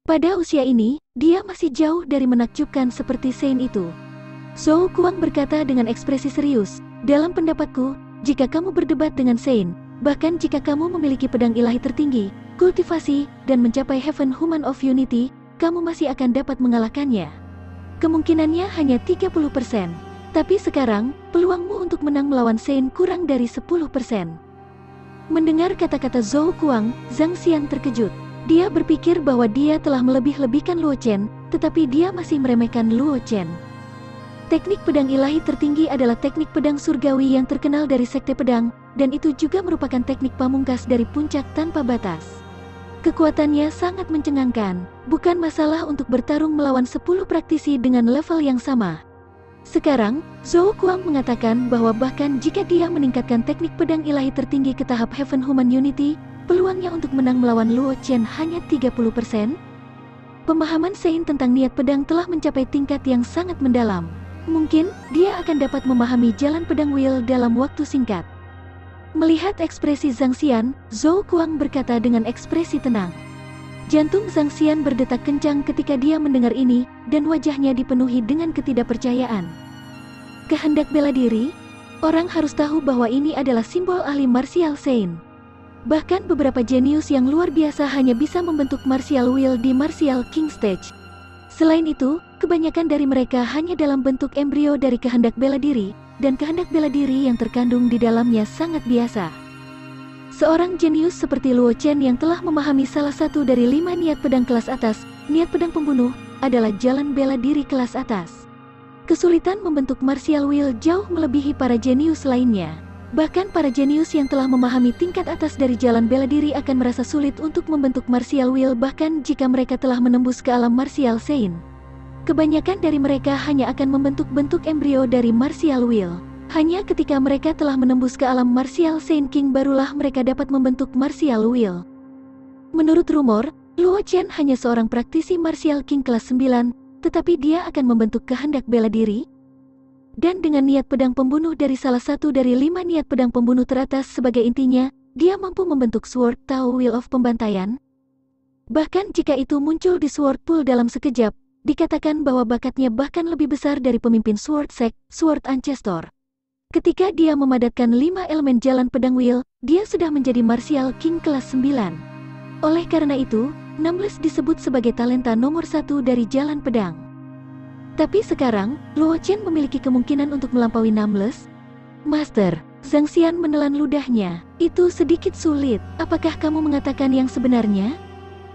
Pada usia ini, dia masih jauh dari menakjubkan seperti Sein itu. Zhou Kuang berkata dengan ekspresi serius, dalam pendapatku, jika kamu berdebat dengan Sein, bahkan jika kamu memiliki pedang ilahi tertinggi, kultivasi, dan mencapai Heaven Human of Unity, kamu masih akan dapat mengalahkannya. Kemungkinannya hanya 30%. Tapi sekarang, peluangmu untuk menang melawan Sein kurang dari 10%. Mendengar kata-kata Zhou Kuang, Zhang Xian terkejut. Dia berpikir bahwa dia telah melebih-lebihkan Luo Chen, tetapi dia masih meremehkan Luo Chen. Teknik pedang ilahi tertinggi adalah teknik pedang surgawi yang terkenal dari Sekte Pedang, dan itu juga merupakan teknik pamungkas dari puncak tanpa batas. Kekuatannya sangat mencengangkan, bukan masalah untuk bertarung melawan 10 praktisi dengan level yang sama. Sekarang, Zhou Kuang mengatakan bahwa bahkan jika dia meningkatkan teknik pedang ilahi tertinggi ke tahap Heaven Human Unity, peluangnya untuk menang melawan Luo Chen hanya 30%. Pemahaman Sein tentang niat pedang telah mencapai tingkat yang sangat mendalam. Mungkin, dia akan dapat memahami jalan pedang Will dalam waktu singkat. Melihat ekspresi Zhang Xian, Zhou Kuang berkata dengan ekspresi tenang. Jantung Zhang Xian berdetak kencang ketika dia mendengar ini, dan wajahnya dipenuhi dengan ketidakpercayaan. Kehendak bela diri? Orang harus tahu bahwa ini adalah simbol ahli martial Sein. Bahkan beberapa jenius yang luar biasa hanya bisa membentuk martial will di Martial King Stage. Selain itu, kebanyakan dari mereka hanya dalam bentuk embrio dari kehendak bela diri, dan kehendak bela diri yang terkandung di dalamnya sangat biasa. Seorang jenius seperti Luo Chen yang telah memahami salah satu dari 5 niat pedang kelas atas, niat pedang pembunuh, adalah jalan bela diri kelas atas. Kesulitan membentuk martial will jauh melebihi para jenius lainnya. Bahkan para jenius yang telah memahami tingkat atas dari jalan bela diri akan merasa sulit untuk membentuk martial will bahkan jika mereka telah menembus ke alam martial Sein. Kebanyakan dari mereka hanya akan membentuk bentuk embrio dari martial will. Hanya ketika mereka telah menembus ke alam martial Sein King barulah mereka dapat membentuk martial will. Menurut rumor, Luo Chen hanya seorang praktisi martial King kelas 9, tetapi dia akan membentuk kehendak bela diri. Dan dengan niat pedang pembunuh dari salah satu dari 5 niat pedang pembunuh teratas sebagai intinya, dia mampu membentuk Sword Tao Will of Pembantaian. Bahkan jika itu muncul di Sword Pool dalam sekejap, dikatakan bahwa bakatnya bahkan lebih besar dari pemimpin Sword Sect, Sword Ancestor. Ketika dia memadatkan 5 elemen jalan pedang Will, dia sudah menjadi Martial King kelas 9. Oleh karena itu, Nameless disebut sebagai talenta nomor 1 dari jalan pedang. Tapi sekarang, Luo Chen memiliki kemungkinan untuk melampaui Nameless. Master, Zhang Xian menelan ludahnya. Itu sedikit sulit. Apakah kamu mengatakan yang sebenarnya?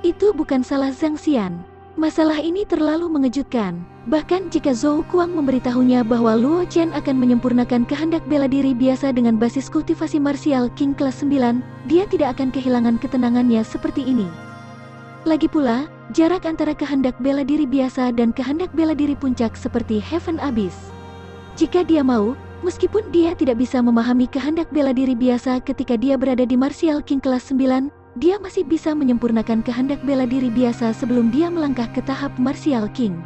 Itu bukan salah Zhang Xian. Masalah ini terlalu mengejutkan. Bahkan jika Zhou Kuang memberitahunya bahwa Luo Chen akan menyempurnakan kehendak bela diri biasa dengan basis kultivasi martial King kelas 9, dia tidak akan kehilangan ketenangannya seperti ini. Lagi pula, jarak antara kehendak bela diri biasa dan kehendak bela diri puncak seperti Heaven Abyss. Jika dia mau, meskipun dia tidak bisa memahami kehendak bela diri biasa ketika dia berada di Martial King kelas 9, dia masih bisa menyempurnakan kehendak bela diri biasa sebelum dia melangkah ke tahap Martial King.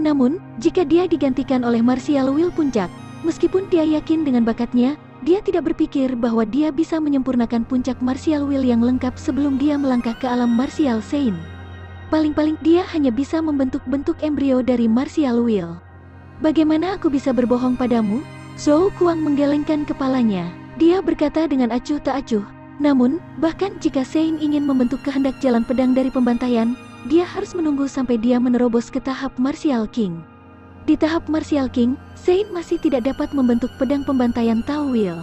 Namun, jika dia digantikan oleh Martial Will puncak, meskipun dia yakin dengan bakatnya, dia tidak berpikir bahwa dia bisa menyempurnakan puncak Martial Will yang lengkap sebelum dia melangkah ke alam Martial Sein. Paling-paling dia hanya bisa membentuk bentuk embrio dari Martial Will. Bagaimana aku bisa berbohong padamu? Zhou Kuang menggelengkan kepalanya. Dia berkata dengan acuh tak acuh. Namun, bahkan jika Sein ingin membentuk kehendak jalan pedang dari pembantaian, dia harus menunggu sampai dia menerobos ke tahap Martial King. Di tahap Martial King, Sein masih tidak dapat membentuk pedang pembantaian Tao Will.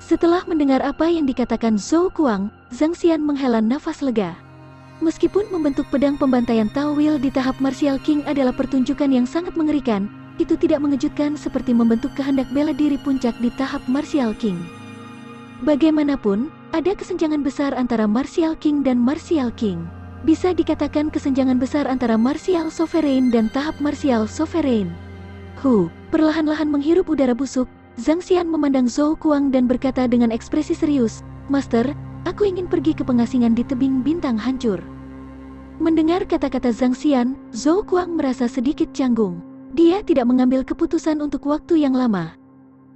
Setelah mendengar apa yang dikatakan Zhou Kuang, Zhang Xian menghela nafas lega. Meskipun membentuk pedang pembantaian Tao Will di tahap Martial King adalah pertunjukan yang sangat mengerikan, itu tidak mengejutkan seperti membentuk kehendak bela diri puncak di tahap Martial King. Bagaimanapun, ada kesenjangan besar antara Martial King dan Martial King. Bisa dikatakan kesenjangan besar antara Martial Sovereign dan tahap Martial Sovereign. Perlahan-lahan menghirup udara busuk, Zhang Xian memandang Zhou Kuang dan berkata dengan ekspresi serius, "Master, aku ingin pergi ke pengasingan di tebing bintang hancur." Mendengar kata-kata Zhang Xian, Zhou Kuang merasa sedikit canggung. Dia tidak mengambil keputusan untuk waktu yang lama.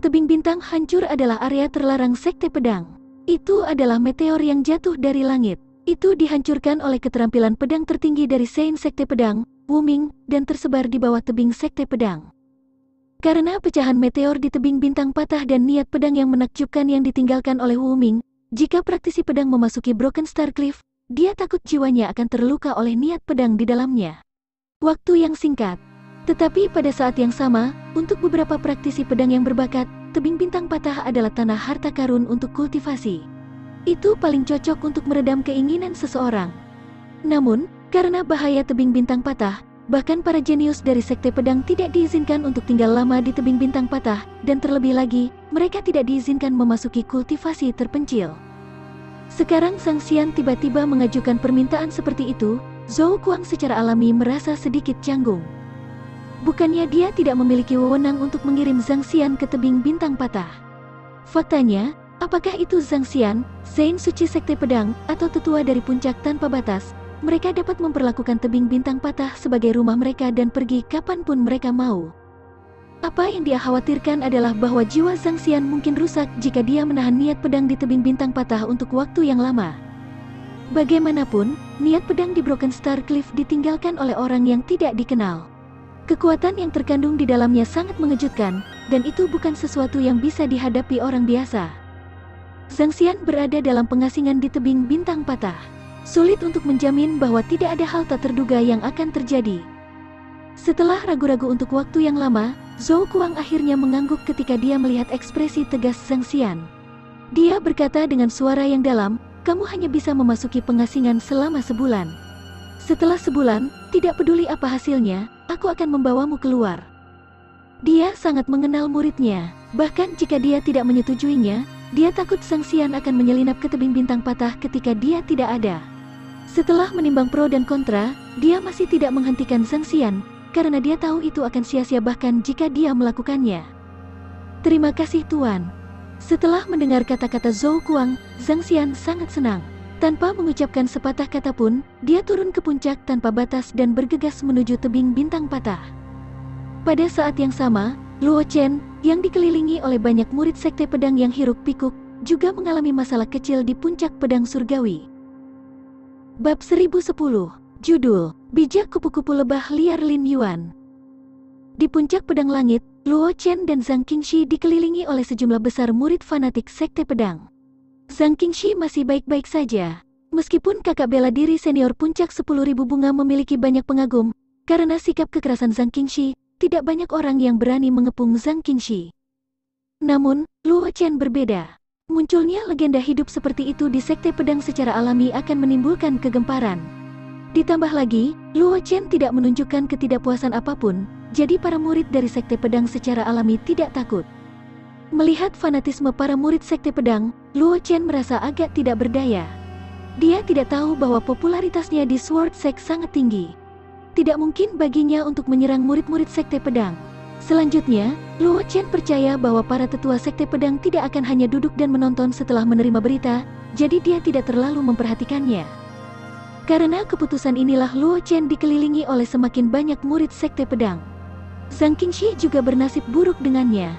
Tebing bintang hancur adalah area terlarang Sekte Pedang. Itu adalah meteor yang jatuh dari langit. Itu dihancurkan oleh keterampilan pedang tertinggi dari Sein Sekte Pedang, Wuming, dan tersebar di bawah tebing Sekte Pedang. Karena pecahan meteor di tebing bintang patah dan niat pedang yang menakjubkan yang ditinggalkan oleh Wuming, jika praktisi pedang memasuki Broken Star Cliff, dia takut jiwanya akan terluka oleh niat pedang di dalamnya. Waktu yang singkat. Tetapi pada saat yang sama, untuk beberapa praktisi pedang yang berbakat, tebing bintang patah adalah tanah harta karun untuk kultivasi. Itu paling cocok untuk meredam keinginan seseorang. Namun, karena bahaya tebing bintang patah, bahkan para jenius dari Sekte Pedang tidak diizinkan untuk tinggal lama di tebing bintang patah, dan terlebih lagi, mereka tidak diizinkan memasuki kultivasi terpencil. Sekarang Zhang Xian tiba-tiba mengajukan permintaan seperti itu, Zhou Kuang secara alami merasa sedikit canggung. Bukannya dia tidak memiliki wewenang untuk mengirim Zhang Xian ke tebing bintang patah. Faktanya, apakah itu Zhang Xian, Sein Suci Sekte Pedang, atau tetua dari puncak tanpa batas, mereka dapat memperlakukan tebing bintang patah sebagai rumah mereka dan pergi kapanpun mereka mau. Apa yang dia khawatirkan adalah bahwa jiwa Zhang Xian mungkin rusak jika dia menahan niat pedang di tebing bintang patah untuk waktu yang lama. Bagaimanapun, niat pedang di Broken Star Cliff ditinggalkan oleh orang yang tidak dikenal. Kekuatan yang terkandung di dalamnya sangat mengejutkan, dan itu bukan sesuatu yang bisa dihadapi orang biasa. Zhang Xian berada dalam pengasingan di tebing bintang patah. Sulit untuk menjamin bahwa tidak ada hal tak terduga yang akan terjadi. Setelah ragu-ragu untuk waktu yang lama, Zhou Kuang akhirnya mengangguk ketika dia melihat ekspresi tegas Zhang Xian. Dia berkata dengan suara yang dalam, "Kamu hanya bisa memasuki pengasingan selama sebulan. Setelah sebulan, tidak peduli apa hasilnya, aku akan membawamu keluar." Dia sangat mengenal muridnya, bahkan jika dia tidak menyetujuinya, dia takut Zhang Xian akan menyelinap ke tebing bintang patah ketika dia tidak ada. Setelah menimbang pro dan kontra, dia masih tidak menghentikan Zhang Xian, karena dia tahu itu akan sia-sia bahkan jika dia melakukannya. "Terima kasih Tuan." Setelah mendengar kata-kata Zhou Kuang, Zhang Xian sangat senang. Tanpa mengucapkan sepatah kata pun, dia turun ke puncak tanpa batas dan bergegas menuju tebing bintang patah. Pada saat yang sama, Luo Chen, yang dikelilingi oleh banyak murid sekte pedang yang hiruk-pikuk, juga mengalami masalah kecil di puncak pedang surgawi. Bab 1010, Judul, Bijak Kupu-Kupu Lebah Liar Lin Yuan. Di puncak pedang langit, Luo Chen dan Zhang Qingxi dikelilingi oleh sejumlah besar murid fanatik sekte pedang. Zhang Qingxi masih baik-baik saja. Meskipun kakak bela diri senior puncak 10.000 bunga memiliki banyak pengagum, karena sikap kekerasan Zhang Qingxi, tidak banyak orang yang berani mengepung Zhang Qingxi. Namun, Luo Chen berbeda. Munculnya legenda hidup seperti itu di sekte pedang secara alami akan menimbulkan kegemparan. Ditambah lagi, Luo Chen tidak menunjukkan ketidakpuasan apapun, jadi para murid dari sekte pedang secara alami tidak takut. Melihat fanatisme para murid sekte pedang, Luo Chen merasa agak tidak berdaya. Dia tidak tahu bahwa popularitasnya di Sword Sect sangat tinggi. Tidak mungkin baginya untuk menyerang murid-murid sekte pedang. Selanjutnya, Luo Chen percaya bahwa para tetua sekte pedang tidak akan hanya duduk dan menonton setelah menerima berita, jadi dia tidak terlalu memperhatikannya. Karena keputusan inilah Luo Chen dikelilingi oleh semakin banyak murid sekte pedang. Zhang Qingxi juga bernasib buruk dengannya.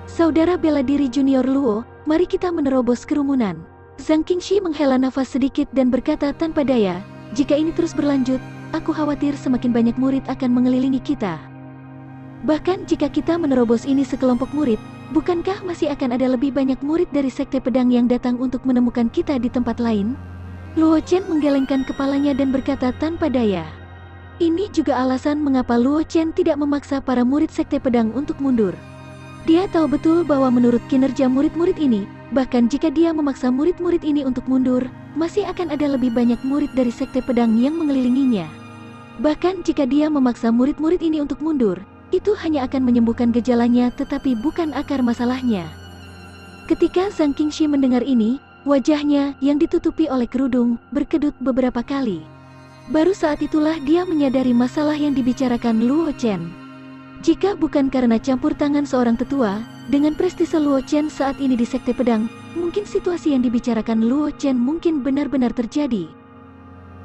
"Saudara bela diri junior Luo, mari kita menerobos kerumunan." Zhang Qingxi menghela nafas sedikit dan berkata tanpa daya, "Jika ini terus berlanjut, aku khawatir semakin banyak murid akan mengelilingi kita. Bahkan jika kita menerobos ini sekelompok murid, bukankah masih akan ada lebih banyak murid dari sekte pedang yang datang untuk menemukan kita di tempat lain?" Luo Chen menggelengkan kepalanya dan berkata tanpa daya. Ini juga alasan mengapa Luo Chen tidak memaksa para murid sekte pedang untuk mundur. Dia tahu betul bahwa menurut kinerja murid-murid ini, bahkan jika dia memaksa murid-murid ini untuk mundur, masih akan ada lebih banyak murid dari sekte pedang yang mengelilinginya. Bahkan jika dia memaksa murid-murid ini untuk mundur, itu hanya akan menyembuhkan gejalanya tetapi bukan akar masalahnya. Ketika Zhang Qingxi mendengar ini, wajahnya yang ditutupi oleh kerudung berkedut beberapa kali. Baru saat itulah dia menyadari masalah yang dibicarakan Luo Chen. Jika bukan karena campur tangan seorang tetua, dengan prestise Luo Chen saat ini di sekte pedang, mungkin situasi yang dibicarakan Luo Chen mungkin benar-benar terjadi.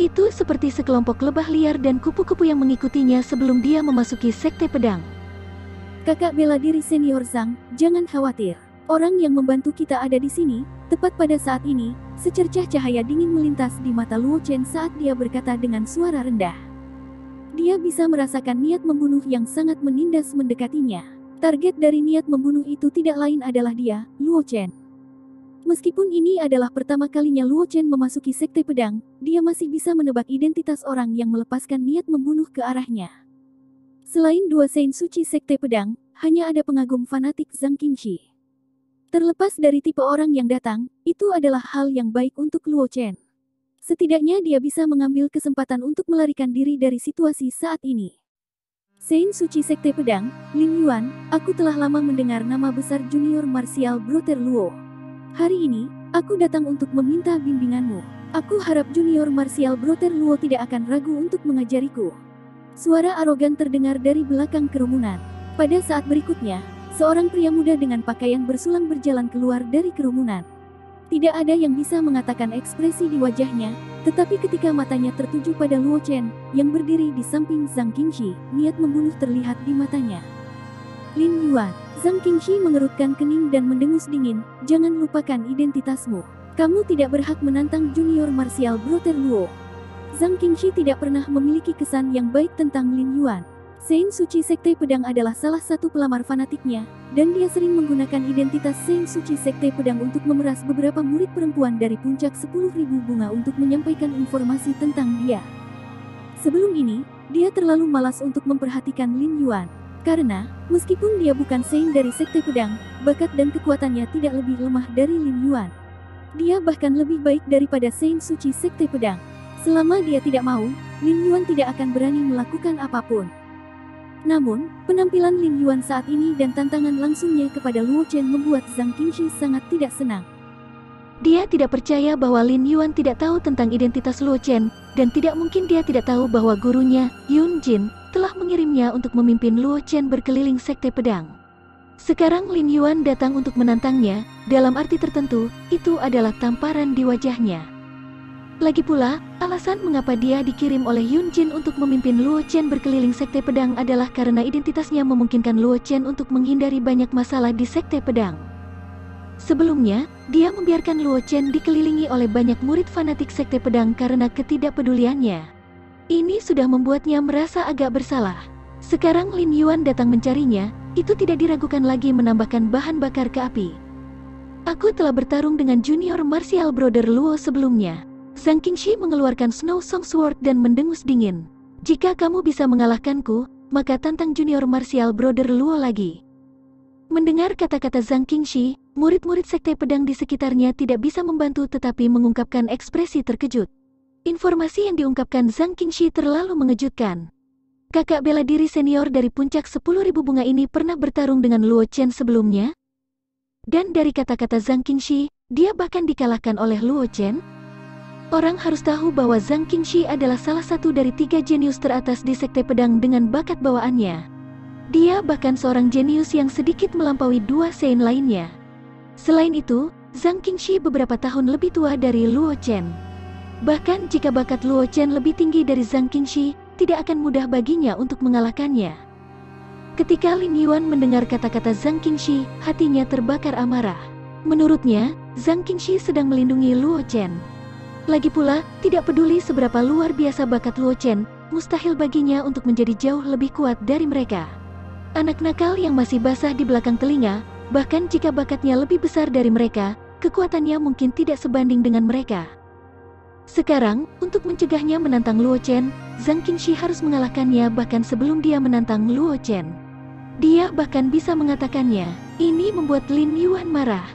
Itu seperti sekelompok lebah liar dan kupu-kupu yang mengikutinya sebelum dia memasuki sekte pedang. "Kakak bela diri senior Zhang, jangan khawatir. Orang yang membantu kita ada di sini." Tepat pada saat ini, secercah cahaya dingin melintas di mata Luo Chen saat dia berkata dengan suara rendah. Dia bisa merasakan niat membunuh yang sangat menindas mendekatinya. Target dari niat membunuh itu tidak lain adalah dia, Luo Chen. Meskipun ini adalah pertama kalinya Luo Chen memasuki sekte pedang, dia masih bisa menebak identitas orang yang melepaskan niat membunuh ke arahnya. Selain dua Saint suci sekte pedang, hanya ada pengagum fanatik Zhang Qingxi. Terlepas dari tipe orang yang datang, itu adalah hal yang baik untuk Luo Chen. Setidaknya dia bisa mengambil kesempatan untuk melarikan diri dari situasi saat ini. Saint Suci Sekte Pedang, Lin Yuan, aku telah lama mendengar nama besar junior martial brother Luo. Hari ini, aku datang untuk meminta bimbinganmu. Aku harap junior martial brother Luo tidak akan ragu untuk mengajariku. Suara arogan terdengar dari belakang kerumunan. Pada saat berikutnya, seorang pria muda dengan pakaian bersulang berjalan keluar dari kerumunan. Tidak ada yang bisa mengatakan ekspresi di wajahnya, tetapi ketika matanya tertuju pada Luo Chen, yang berdiri di samping Zhang Qingxi, niat membunuh terlihat di matanya. Lin Yuan. Zhang Qingxi mengerutkan kening dan mendengus dingin. Jangan lupakan identitasmu. Kamu tidak berhak menantang junior martial brother Luo. Zhang Qingxi tidak pernah memiliki kesan yang baik tentang Lin Yuan. Saint Suci Sekte Pedang adalah salah satu pelamar fanatiknya, dan dia sering menggunakan identitas Saint Suci Sekte Pedang untuk memeras beberapa murid perempuan dari puncak 10.000 bunga untuk menyampaikan informasi tentang dia. Sebelum ini, dia terlalu malas untuk memperhatikan Lin Yuan. Karena, meskipun dia bukan Saint dari Sekte Pedang, bakat dan kekuatannya tidak lebih lemah dari Lin Yuan. Dia bahkan lebih baik daripada Saint Suci Sekte Pedang. Selama dia tidak mau, Lin Yuan tidak akan berani melakukan apapun. Namun, penampilan Lin Yuan saat ini dan tantangan langsungnya kepada Luo Chen membuat Zhang Qingxi sangat tidak senang. Dia tidak percaya bahwa Lin Yuan tidak tahu tentang identitas Luo Chen, dan tidak mungkin dia tidak tahu bahwa gurunya, Yun Jin, telah mengirimnya untuk memimpin Luo Chen berkeliling Sekte Pedang. Sekarang Lin Yuan datang untuk menantangnya, dalam arti tertentu, itu adalah tamparan di wajahnya. Lagi pula, alasan mengapa dia dikirim oleh Yun Jin untuk memimpin Luo Chen berkeliling Sekte Pedang adalah karena identitasnya memungkinkan Luo Chen untuk menghindari banyak masalah di Sekte Pedang. Sebelumnya, dia membiarkan Luo Chen dikelilingi oleh banyak murid fanatik Sekte Pedang karena ketidakpeduliannya. Ini sudah membuatnya merasa agak bersalah. Sekarang Lin Yuan datang mencarinya, itu tidak diragukan lagi menambahkan bahan bakar ke api. Aku telah bertarung dengan junior martial brother Luo sebelumnya. Zhang Qingxi mengeluarkan Snow Song Sword dan mendengus dingin. Jika kamu bisa mengalahkanku, maka tantang junior martial brother Luo lagi. Mendengar kata-kata Zhang Qingxi, murid-murid Sekte Pedang di sekitarnya tidak bisa membantu tetapi mengungkapkan ekspresi terkejut. Informasi yang diungkapkan Zhang Qingxi terlalu mengejutkan. Kakak bela diri senior dari puncak 10.000 bunga ini pernah bertarung dengan Luo Chen sebelumnya? Dan dari kata-kata Zhang Qingxi, dia bahkan dikalahkan oleh Luo Chen? Orang harus tahu bahwa Zhang Qingxi adalah salah satu dari 3 jenius teratas di Sekte Pedang dengan bakat bawaannya. Dia bahkan seorang jenius yang sedikit melampaui 2 Saint lainnya. Selain itu, Zhang Qingxi beberapa tahun lebih tua dari Luo Chen. Bahkan jika bakat Luo Chen lebih tinggi dari Zhang Qingxi, tidak akan mudah baginya untuk mengalahkannya. Ketika Lin Yuan mendengar kata-kata Zhang Qingxi, hatinya terbakar amarah. Menurutnya, Zhang Qingxi sedang melindungi Luo Chen. Lagi pula, tidak peduli seberapa luar biasa bakat Luo Chen, mustahil baginya untuk menjadi jauh lebih kuat dari mereka. Anak nakal yang masih basah di belakang telinga, bahkan jika bakatnya lebih besar dari mereka, kekuatannya mungkin tidak sebanding dengan mereka. Sekarang, untuk mencegahnya menantang Luo Chen, Zhang Qingxi harus mengalahkannya bahkan sebelum dia menantang Luo Chen. Dia bahkan bisa mengatakannya. Ini membuat Lin Yuan marah.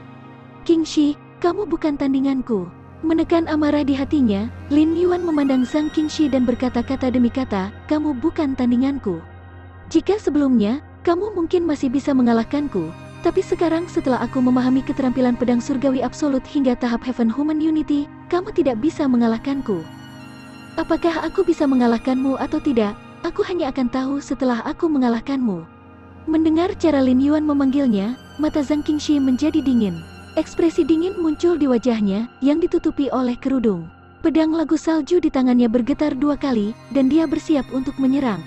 Qingxi, kamu bukan tandinganku. Menekan amarah di hatinya, Lin Yuan memandang Zhang Qingxi dan berkata-kata demi kata, kamu bukan tandinganku. Jika sebelumnya, kamu mungkin masih bisa mengalahkanku, tapi sekarang setelah aku memahami keterampilan pedang surgawi absolut hingga tahap Heaven Human Unity, kamu tidak bisa mengalahkanku. Apakah aku bisa mengalahkanmu atau tidak, aku hanya akan tahu setelah aku mengalahkanmu. Mendengar cara Lin Yuan memanggilnya, mata Zhang Qingxi menjadi dingin. Ekspresi dingin muncul di wajahnya, yang ditutupi oleh kerudung. Pedang lagu salju di tangannya bergetar 2 kali, dan dia bersiap untuk menyerang.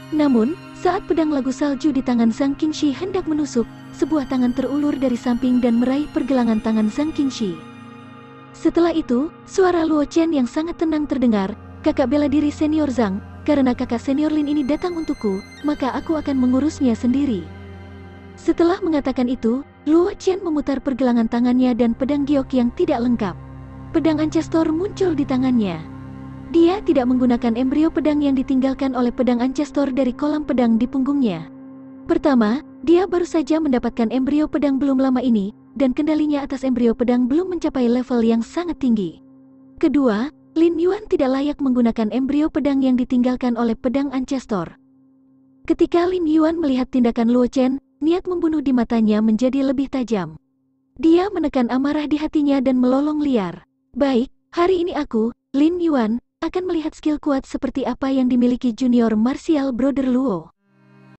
Namun, saat pedang lagu salju di tangan Zhang Qingxi hendak menusuk, sebuah tangan terulur dari samping dan meraih pergelangan tangan Zhang Qingxi. Setelah itu, suara Luo Chen yang sangat tenang terdengar, kakak bela diri senior Zhang, karena kakak senior Lin ini datang untukku, maka aku akan mengurusnya sendiri. Setelah mengatakan itu, Luo Chen memutar pergelangan tangannya dan pedang giok yang tidak lengkap. Pedang Ancestor muncul di tangannya. Dia tidak menggunakan embrio pedang yang ditinggalkan oleh pedang Ancestor dari kolam pedang di punggungnya. Pertama, dia baru saja mendapatkan embrio pedang belum lama ini, dan kendalinya atas embrio pedang belum mencapai level yang sangat tinggi. Kedua, Lin Yuan tidak layak menggunakan embrio pedang yang ditinggalkan oleh pedang Ancestor. Ketika Lin Yuan melihat tindakan Luo Chen, niat membunuh di matanya menjadi lebih tajam. Dia menekan amarah di hatinya dan melolong liar. Baik, hari ini aku, Lin Yuan, akan melihat skill kuat seperti apa yang dimiliki junior martial brother Luo.